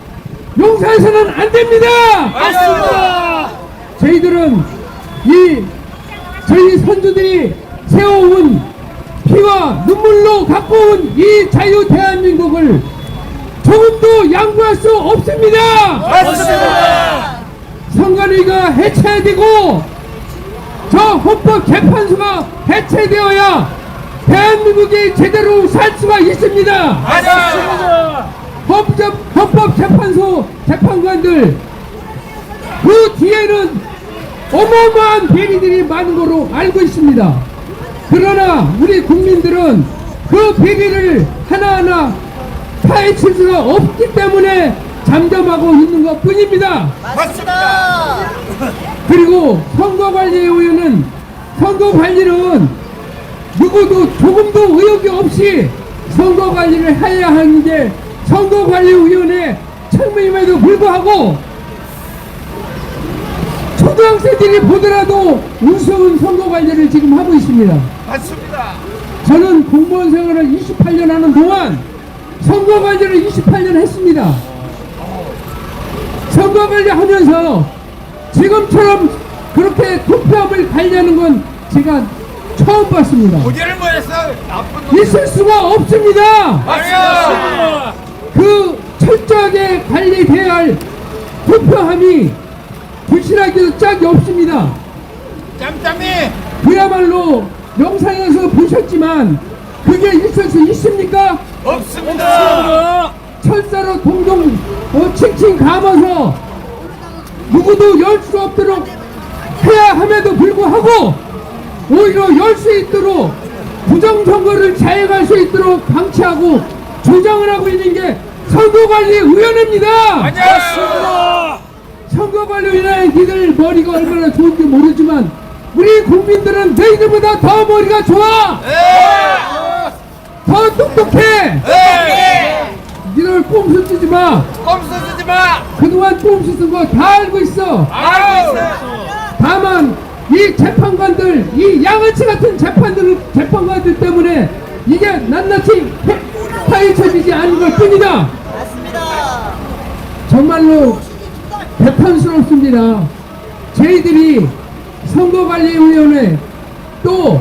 용서해서는 안 됩니다. 맞습니다. 저희들은 저희 선조들이 세워온 피와 눈물로 갖고 온 이 자유 대한민국을 조금도 양보할 수 없습니다. 맞습니다. 선관위가 해체되고 저 헌법재판소가 해체되어야 대한민국이 제대로 살 수가 있습니다. 맞습니다. 헌법재판소 재판관들 그 뒤에는 어마어마한 비리들이 많은 거로 알고 있습니다. 그러나 우리 국민들은 그 비리를 하나하나 파헤칠 수가 없기 때문에 잠잠하고 있는 것 뿐입니다. 맞습니다. 그리고 선거관리위원회는 선거관리는 누구도 조금도 의혹이 없이 선거관리를 해야 하는데 선거관리위원회 책임임에도 불구하고 초등학생들이 보더라도 우스운 선거관리를 지금 하고 있습니다. 맞습니다. 저는 공무원 생활을 28년 하는 동안 선거관리를 28년 했습니다. 선거관리 하면서 지금처럼 그렇게 투표함을 관리하는 건 제가 처음 봤습니다. 고개를 모여서 나쁜 놈. 있을 수가 없습니다. 맞습니다. 그 철저하게 관리돼야 할 투표함이 부실하게도 짝이 없습니다. 짬짬이. 그야말로 영상에서 보셨지만 그게 있을 수 있습니까? 없습니다. 철사로 동동 칭칭 감아서 누구도 열 수 없도록 해야 함에도 불구하고 오히려 열 수 있도록 부정선거를 자행할 수 있도록 방치하고 조장을 하고 있는 게 선거관리위원회입니다. 맞습니다. 선거관리위원회 니들 머리가 얼마나 좋은지 모르지만 우리 국민들은 너희들보다 더 머리가 좋아. 더 똑똑해. 니들 꼼수 쓰지 마. 꼼수 쓰지 마. 그동안 꼼수 쓴 거 다 알고 있어. 알고 있어요. 다만 이 재판관들, 이 양아치 같은 재판관들 때문에 이게 낱낱이 파헤쳐지지 않은 것 뿐이다. 정말로 대탄스럽습니다. 저희들이 선거관리위원회 또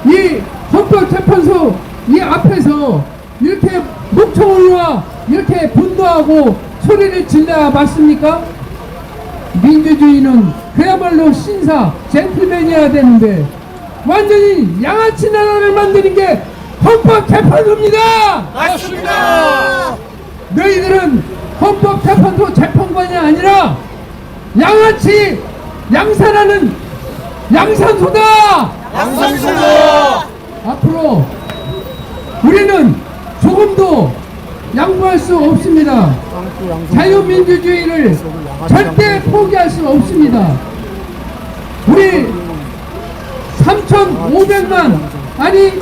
이 헌법재판소 이 앞에서 이렇게 목청을와 이렇게 분노하고 소리를 질러야 맞습니까? 민주주의는 그야말로 신사 젠틀맨이어야 되는데 완전히 양아치 나라를 만드는 게 헌법재판소입니다. 맞습니다. 너희들은 헌법재판소 재판관이 아니라 양아치 양산하는 양산소다. 양산소다. 앞으로 우리는 조금도 양보할 수 없습니다. 자유민주주의를 절대 포기할 수 없습니다. 우리 3,500만 아니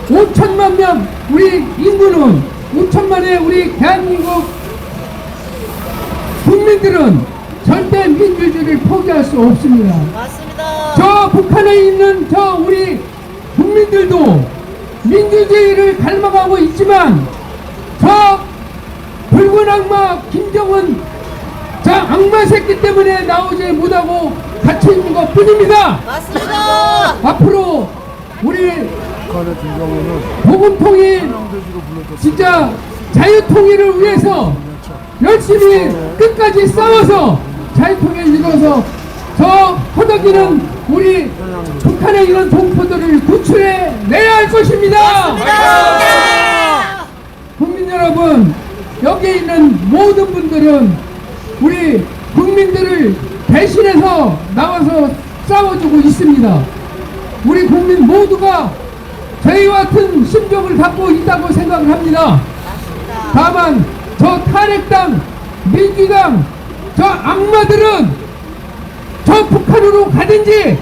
5천만 명 우리 인구는 5천만의 우리 대한민국 국민들은 절대 민주주의를 포기할 수 없습니다. 저 북한에 있는 저 우리 국민들도 민주주의를 닮아가고 있지만 저 붉은 악마 김정은 저 악마 새끼 때문에 나오지 못하고 갇혀 있는 것 뿐입니다. 맞습니다. 앞으로 우리 복음통일 진짜 자유통일을 위해서 열심히 끝까지 싸워서 자유통일을 이뤄서 저 허덕이는 우리 북한에 있는 동포들을 구출해 내야 할 것입니다. 국민 여러분, 여기 있는 모든 분들은 우리 국민들을 대신해서 나와서 싸워주고 있습니다. 우리 국민 모두가 저희와 같은 심정을 갖고 있다고 생각을 합니다. 다만 저 탄핵당, 민주당, 저 악마들은 저 북한으로 가든지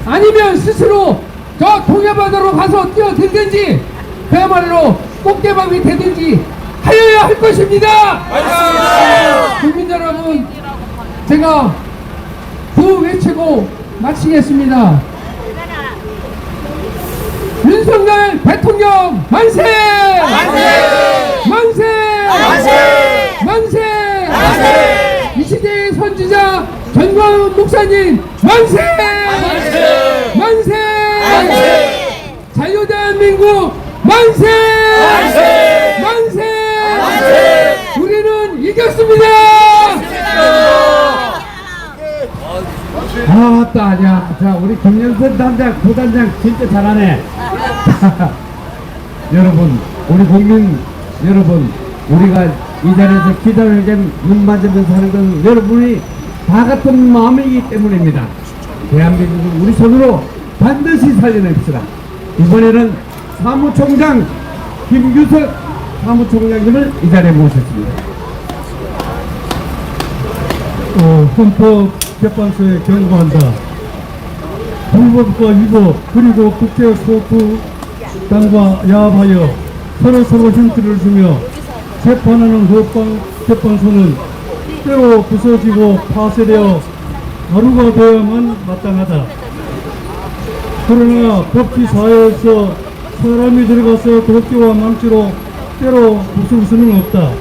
아니면 스스로 저 동해바다로 가서 뛰어들든지 그야말로 꽃게방이 되든지 하여야 할 것입니다. 국민 여러분, 제가 구호 외치고 마치겠습니다. 윤석열 대통령 만세! 만세! 만세! 이 시대의 선지자 전광훈 목사님 만세! 만세! 자유대한민국 만세! 만세! 우리는 이겼습니다! 아따, 자, 우리 김영선 단장, 부단장 진짜 잘하네. 여러분, 우리 국민 여러분, 우리가 이 자리에서 기자회견 눈 맞으면서 하는 것은 여러분이 다 같은 마음이기 때문입니다. 대한민국은 우리 손으로 반드시 살려냅시다. 이번에는 사무총장 김규석 사무총장님을 이 자리에 모셨습니다. 헌법재판소에 경고한다. 불법과 위법 그리고 국제소수당과 야합하여 서로 힌트를 주며 재판하는 헌법재판소는 때로 부서지고 파쇄되어 가루가 되어야만 마땅하다. 그러나 법치사회에서 사람이 들어가서 도끼와 망치로 때로 부술 수는 없다.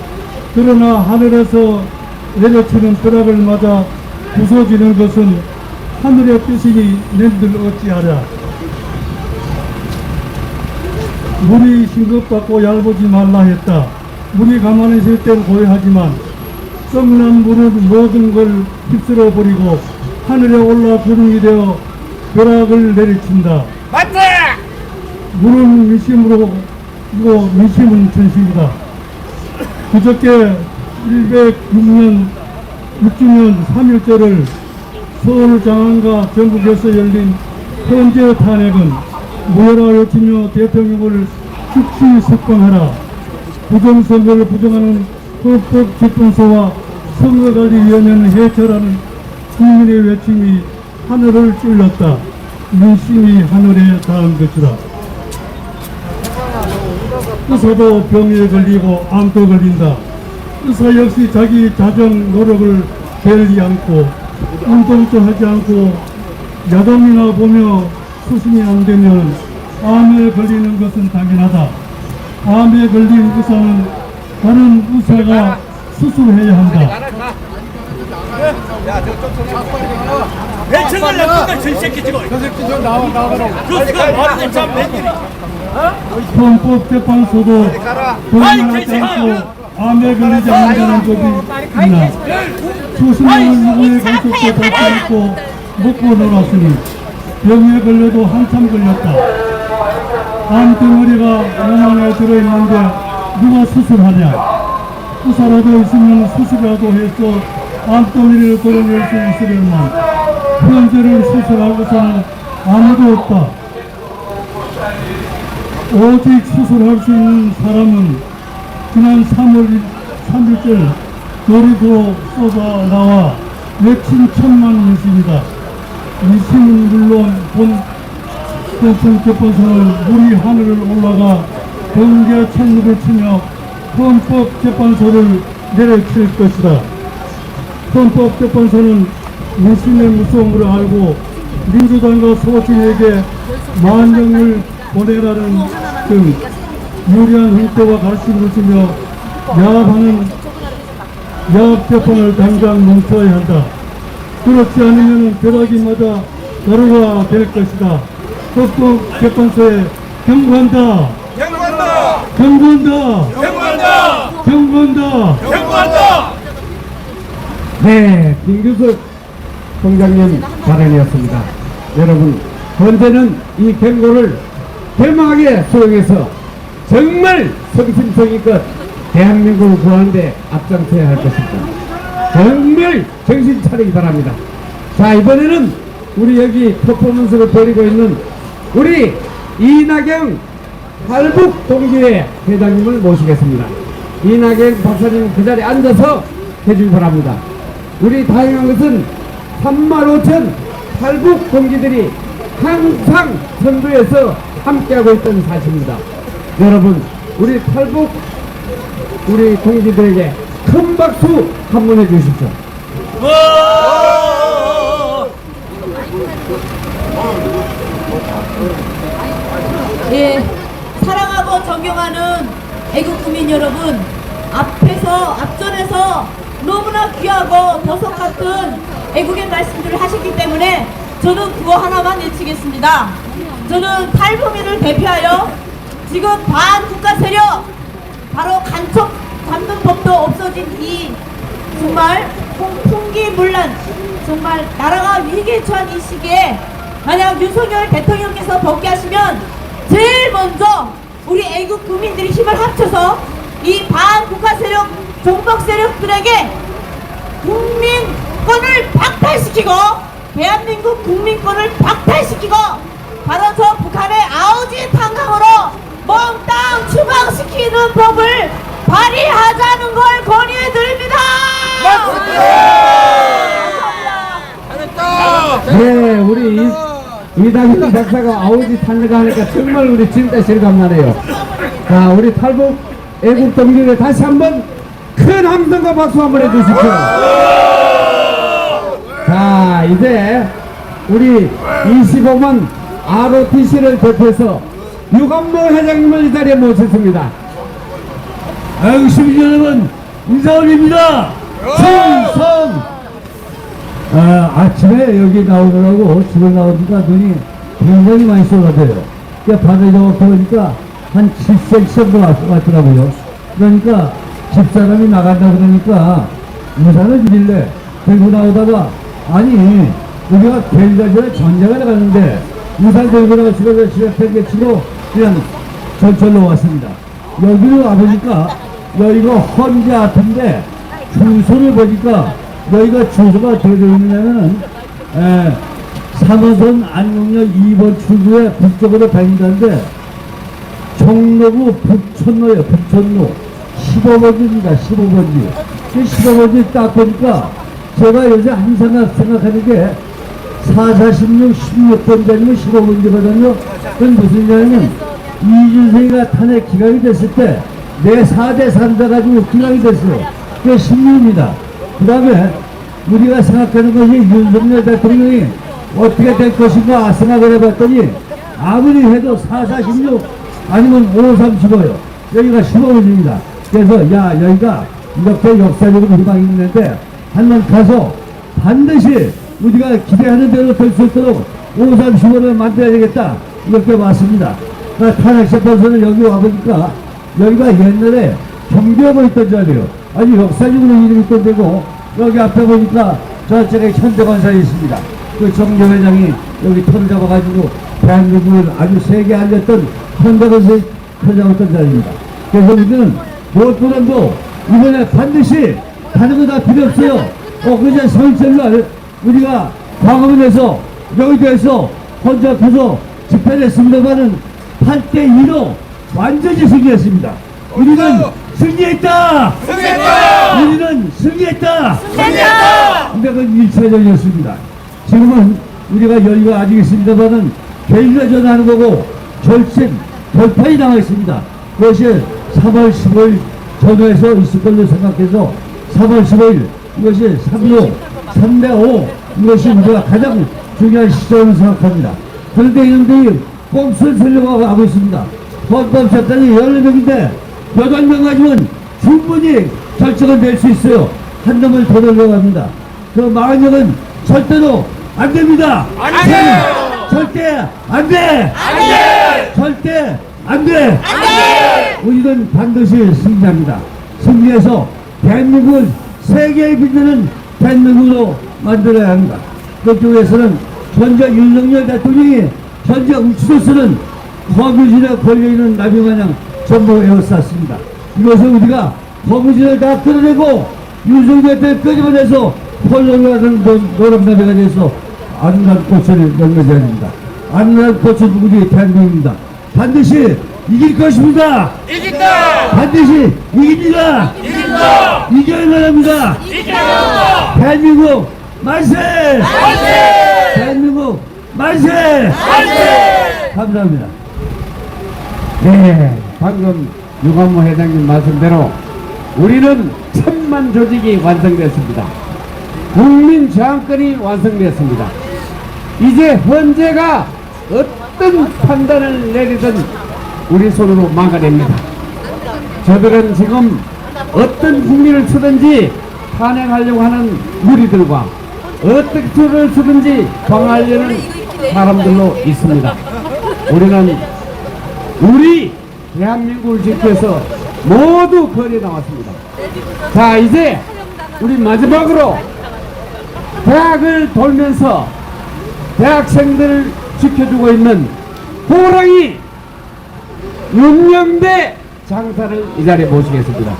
그러나 하늘에서 내려치는 벼락을 맞아 부서지는 것은 하늘의 뜻이니 nen들 어찌하랴. 물이 싱겁받고 얇아지 말라 했다. 물이 가만히 있을 땐 고요하지만 썩난 물은 모든 걸 휩쓸어 버리고 하늘에 올라 구름이 되어 벼락을 내리친다. 맞다! 물은 미심으로 이고 미심은 천식이다. 그저께 106주년 3.1절을 서울장안과 전국에서 열린 현재 탄핵은 무효라 외치며 대통령을 즉시 석방하라. 부정선거를 부정하는 헌법재판소와 선거관리위원회는 해체라는 국민의 외침이 하늘을 찔렀다. 민심이 하늘에 닿은 것이다. 의사도 병에 걸리고 암도 걸린다. 의사 역시 자기 자정 노력을 게을리 않고 운동도 하지 않고 야동이나 보며 수심이 안 되면 암에 걸리는 것은 당연하다. 암에 걸린 의사는 다른 의사가 수술해야 한다. 배청을 냈는데 저 새끼 지금 저 새끼 좀 나가라고 그가 말하는 참 맹일이 헌법재판소도 동의하지 않고 암에 걸리지 않는다는 법이 있나. 수십 년을 누구의 간섭도 받지 않고 먹고 놀았으니 병에 걸려도 한참 걸렸다. 암덩어리가 몸 안에 들어있는데 누가 수술하냐. 의사라도 있으면 수술이라도 해서 암덩어리를 걸어낼 수 있으려면 현재를 수술할 것은 아무도 없다. 오직 수술할 수 있는 사람은 지난 3.1절 놀이도 쏟아 나와 외친 천만 민심이다. 민심은 물론 본 헌법재판소는 물이 하늘을 올라가 번개 천국을 치며 헌법재판소를 내려칠 것이다. 헌법재판소는 민심의 무서움을 알고 민주당과 소신에게 만령을 보내라는 등 유리한 형태와 가르침을 주며 야합하는 야합재판을 당장 멈춰야 한다. 그렇지 않으면 벼락이 맞아 가루가 될 것이다. 헌법재판소에 경고한다. 경고한다! 경고한다. 경고한다! 경고한다. 경고한다! 네, 김규석 총장님 발언이었습니다. 여러분, 현재는 이 경고를 결명하게 수용해서 정말 성심성의껏 대한민국을 구하는 데 앞장서야 할 것입니다. 정말 정신 차리기 바랍니다. 자, 이번에는 우리 여기 퍼포먼스를 벌이고 있는 우리 이낙영 할북 동기회 회장님을 모시겠습니다. 이낙영 박사님 그 자리에 앉아서 해주기 바랍니다. 우리 다행한 것은 35,000 탈북 동기들이 항상 선두에서 함께하고 있던 사실입니다. 여러분, 우리 탈북 우리 동지들에게 큰 박수 한번 해주십시오. 예, 사랑하고 존경하는 애국 국민 여러분, 앞전에서 너무나 귀하고 보석 같은 애국의 말씀들을 하셨기 때문에 저는 그거 하나만 외치겠습니다. 저는 탈북민을 대표하여 지금 반국가 세력, 바로 간첩 잡는 법도 없어진 이 정말 풍기문란, 정말 나라가 위기에 처한 이 시기에 만약 윤석열 대통령께서 복귀하시면 제일 먼저 우리 애국 국민들이 힘을 합쳐서 이 반국가 세력, 종북 세력들에게 국민권을 박탈시키고 대한민국 국민권을 박탈시키고 바로 저 북한의 아우지 탄강으로 몽땅 추방시키는 법을 발의하자는 걸 건의해드립니다. 네, 우리 이다균 박사가 아우지 탄lega 하니까 정말 우리 진짜 실감나네요. 자, 우리 탈북 애국 동지들 다시 한번 큰 함성과 박수 한번 해주십시오. 자, 이제 우리 25만 ROTC를 대표해서 유관모 회장님을 이 자리에 모셨습니다. 아이고, 시민 여러분, 인사 올립니다. 충성! 아침에 여기 나오느라고 집에 나오니까 눈이 굉장히 많이 쏟아져요. 바닥에 보니까 한 7cm 정도 왔더라고요. 그러니까 집사람이 나간다 그러니까 우산을 주길래 들고 나오다가 아니 우리가 별가 전에 전쟁을 나가는데 우산 들고 나가시고 집에 팽개치고 그냥 전철로 왔습니다. 여기로 와보니까 여기가 헌재 아트인데 주소를 보니까 여기가 주소가 어떻게 되어 있느냐면은 3호선 안국역 2번 출구에 북쪽으로 다닌다는데 종로구 북촌로예요. 북촌로 15번지입니다. 15번지. 그 15번지 딱 보니까 제가 요새 항상 생각하는 게 446, 16번지 아니면 15번지거든요. 그건 무슨 얘기냐면 이준석이가 탄핵 기각이 됐을 때 내 4대 3자 가지고 기각이 됐어요. 그게 16입니다. 그 다음에 우리가 생각하는 것이 윤석열 대통령이 어떻게 될 것인가 생각을 해봤더니 아무리 해도 446 아니면 535요. 여기가 15번입니다. 그래서 야 여기가 이렇게 역사적으로 희망이 있는데 한번 가서 반드시 우리가 기대하는 대로 될 수 있도록 535를 만들어야 되겠다. 이렇게 왔습니다. 탄핵재판소는 여기 와보니까 여기가 옛날에 경비하고 있던 자리요. 아주 역사적으로 이름이 있던 데고 여기 앞에 보니까 저쪽에 현대건설이 있습니다. 그 정교 회장이 여기 털을 잡아가지고 대한민국을 아주 세게 알렸던 현대건설이 터져왔던 자리입니다. 그래서 우리는 무엇보다도 이번에 반드시 다른 거 다 필요 없어요. 그저 서울철날 우리가 광화문에서 여의도에서 혼자 가서 집회를 했습니다만은 8대2로 완전히 승리했습니다. 우리는 승리했다! 승리했다! 우리는 승리했다! 승리했다! 근데 그건 1차전이었습니다. 지금은 우리가 여유가 아직 있습니다만은 개인가 전하는 거고 결판이 나와 있습니다. 그것이 3월 15일 전후에서 있을 걸로 생각해서 3월 15일 이것이 3대5 이것이 우리가 가장 중요한 시점을 생각합니다. 그런데 이놈들이 꼼수를 쓰려고 하고 있습니다. 헌법재판이 14명인데 8명 가지고는 충분히 결정을 낼 수 있어요. 한 놈을 더 넣으려고 합니다. 그 40명은 절대로 안 됩니다. 안 돼! 절대 안 돼! 안 돼! 절대 안 돼! 안 돼! 우리는 반드시 승리합니다. 승리해서 대한민국을 세계에 빛나는 대한민국으로 만들어야 합니다. 그쪽에서는 현재 윤석열 대통령이 현재 우치로서는 거무진에 걸려있는 나비마냥 전부 에워쌌습니다. 이것을 우리가 거무진을 다 끌어내고 윤석열 때 끄집어내서 폴로가는 노름나비가 돼서 아름다운 꽃을 연결해야 됩니다. 아름다운 꽃은 우리 대한민국입니다. 반드시 이길 것입니다. 이긴다! 반드시 이깁니다. 이긴다! 이겨야 합니다. 이긴다! 대한민국 만세! 만세! 대한민국 만세! 만세! 감사합니다. 네, 방금 유관무 회장님 말씀대로 우리는 1000만 조직이 완성됐습니다. 국민 저항권이 완성됐습니다. 이제 헌재가 어떤 판단을 내리든 우리 손으로 막아냅니다. 저들은 지금 어떤 국민을 쓰든지 탄핵하려고 하는 무리들과 어떻게 수를 쓰든지 방어하려는 사람들로 있습니다. 우리는 우리 대한민국을 지켜서 모두 거리에 나왔습니다. 자, 이제 우리 마지막으로 대학을 돌면서 대학생들을 지켜주고 있는 호랑이 윤영대 장사를 이 자리에 모시겠습니다.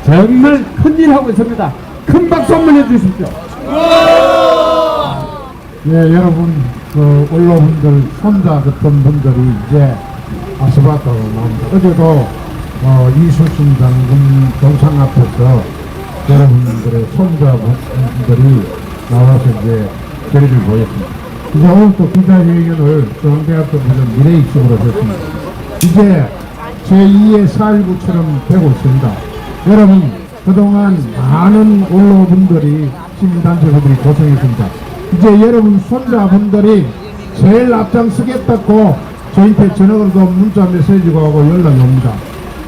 정말 큰일 하고 있습니다. 큰 박수 한번 해주십시오. 예, 여러분, 그 언론분들, 손자 같은 분들이 이제 아스파트로 나옵니다. 어제도 이수신 장군 동상 앞에서 여러분들의 손자분들이 나와서 이제 결의를 보였습니다. 이제 오늘 또 기자회견을 중앙대학교 미래이식으로 했습니다. 이제 제2의 4.19처럼 되고 있습니다. 여러분, 그동안 많은 언론분들이 시민단체분들이 고생했습니다. 이제 여러분 손자분들이 제일 앞장서겠다고 저희한테 전화로도 문자 메시지가 오고 연락이 옵니다.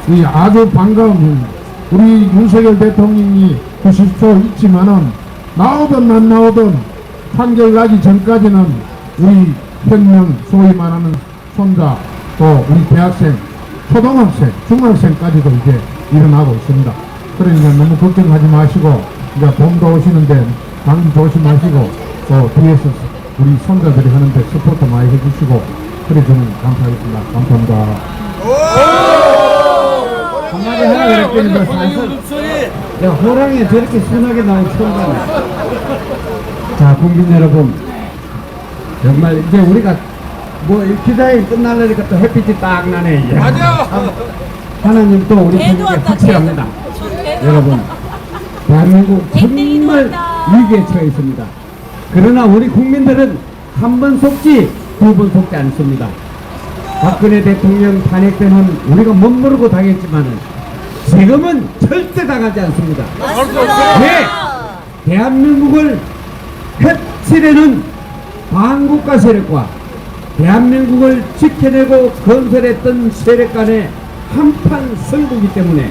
이 아주 반가운 우리 윤석열 대통령이 90초 있지만은 나오든 안 나오든 판결 나기 전까지는 우리 혁명 소위 말하는 손자 또 우리 대학생 초등학생 중학생까지도 이제 일어나고 있습니다. 그러니까 너무 걱정하지 마시고 이제 봄도 오시는데 감기 조심하시고 또 뒤에서 우리 손자들이 하는데 서포트 많이 해주시고 그래 좀 감사하겠습니다. 감사합니다. 한마디 하나 그랬더니 사실 내가 호랑이 저렇게 순하게 나온 처음 봤네. 자, 국민 여러분, 정말 이제 우리가 뭐 기자회 끝나려니까 또 햇빛이 딱 나네. 이제. 맞아. 하나님 또 우리 개도 국민에 왔다, 확실합니다. 개도. 여러분, 대한민국 땡땡이도 정말 왔다. 위기에 처해 있습니다. 그러나 우리 국민들은 한 번 속지 두 번 속지 않습니다. 박근혜 대통령 탄핵 때는 우리가 못 모르고 당했지만은 지금은 절대 당하지 않습니다. 왜? 대한민국을 해치려는 반국가 세력과 대한민국을 지켜내고 건설했던 세력 간의 한판 승부이기 때문에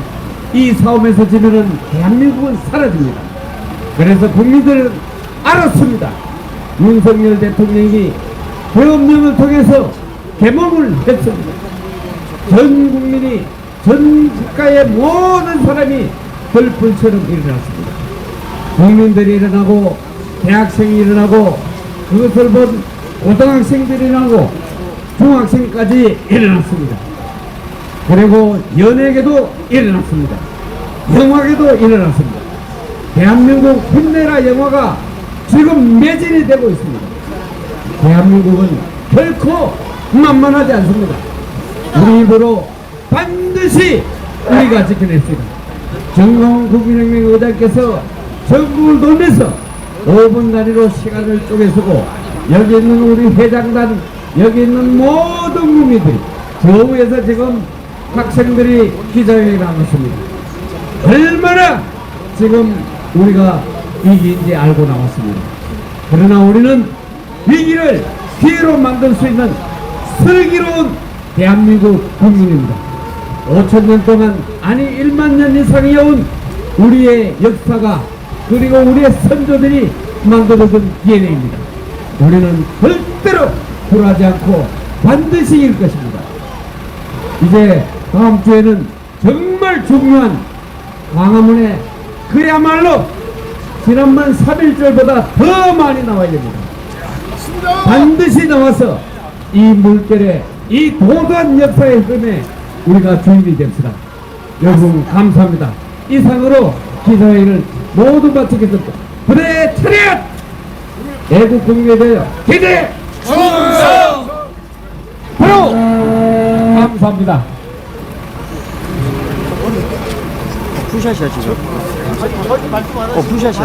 이 싸움에서 지면은 대한민국은 사라집니다. 그래서 국민들은 알았습니다. 윤석열 대통령이 계엄령을 통해서 개몽을 했습니다. 전 국민이 전 국가의 모든 사람이 벌풀처럼 일어났습니다. 국민들이 일어나고 대학생이 일어나고 그것을 본 고등학생들이 일어나고 중학생까지 일어났습니다. 그리고 연예계도 일어났습니다. 영화계도 일어났습니다. 대한민국 힘내라 영화가 지금 매진이 되고 있습니다. 대한민국은 결코 만만하지 않습니다. 우리 입으로 반드시 우리가 지켜냈습니다. 정광훈 국민혁명 의장께서 전국을 돌면서 5분 단위로 시간을 쪼개서고 여기 있는 우리 회장단 여기 있는 모든 국민들이 저 위에서 지금 학생들이 기자회견을 하고 있습니다. 얼마나 지금 우리가 위기인지 알고 나왔습니다. 그러나 우리는 위기를 기회로 만들 수 있는 슬기로운 대한민국 국민입니다. 5천년 동안 아니 1만 년 이상이 온 우리의 역사가 그리고 우리의 선조들이 만들어준 DNA입니다. 우리는 절대로 굴하지 않고 반드시 이길 것입니다. 이제 다음 주에는 정말 중요한 광화문에 그야말로 지난번 3.1절보다 더 많이 나와야 됩니다. 반드시 나와서 이 물결에 이 도도한 역사의 흐름에 우리가 주인이 됩시다. 여러분 감사합니다. 이상으로 기자회의를 모두 마치겠습니다. 부대 차렷! 애국 국민에 대하여 기대! 충성! 바로! 감사합니다. 푸샷이야 지금. 푸샷이야.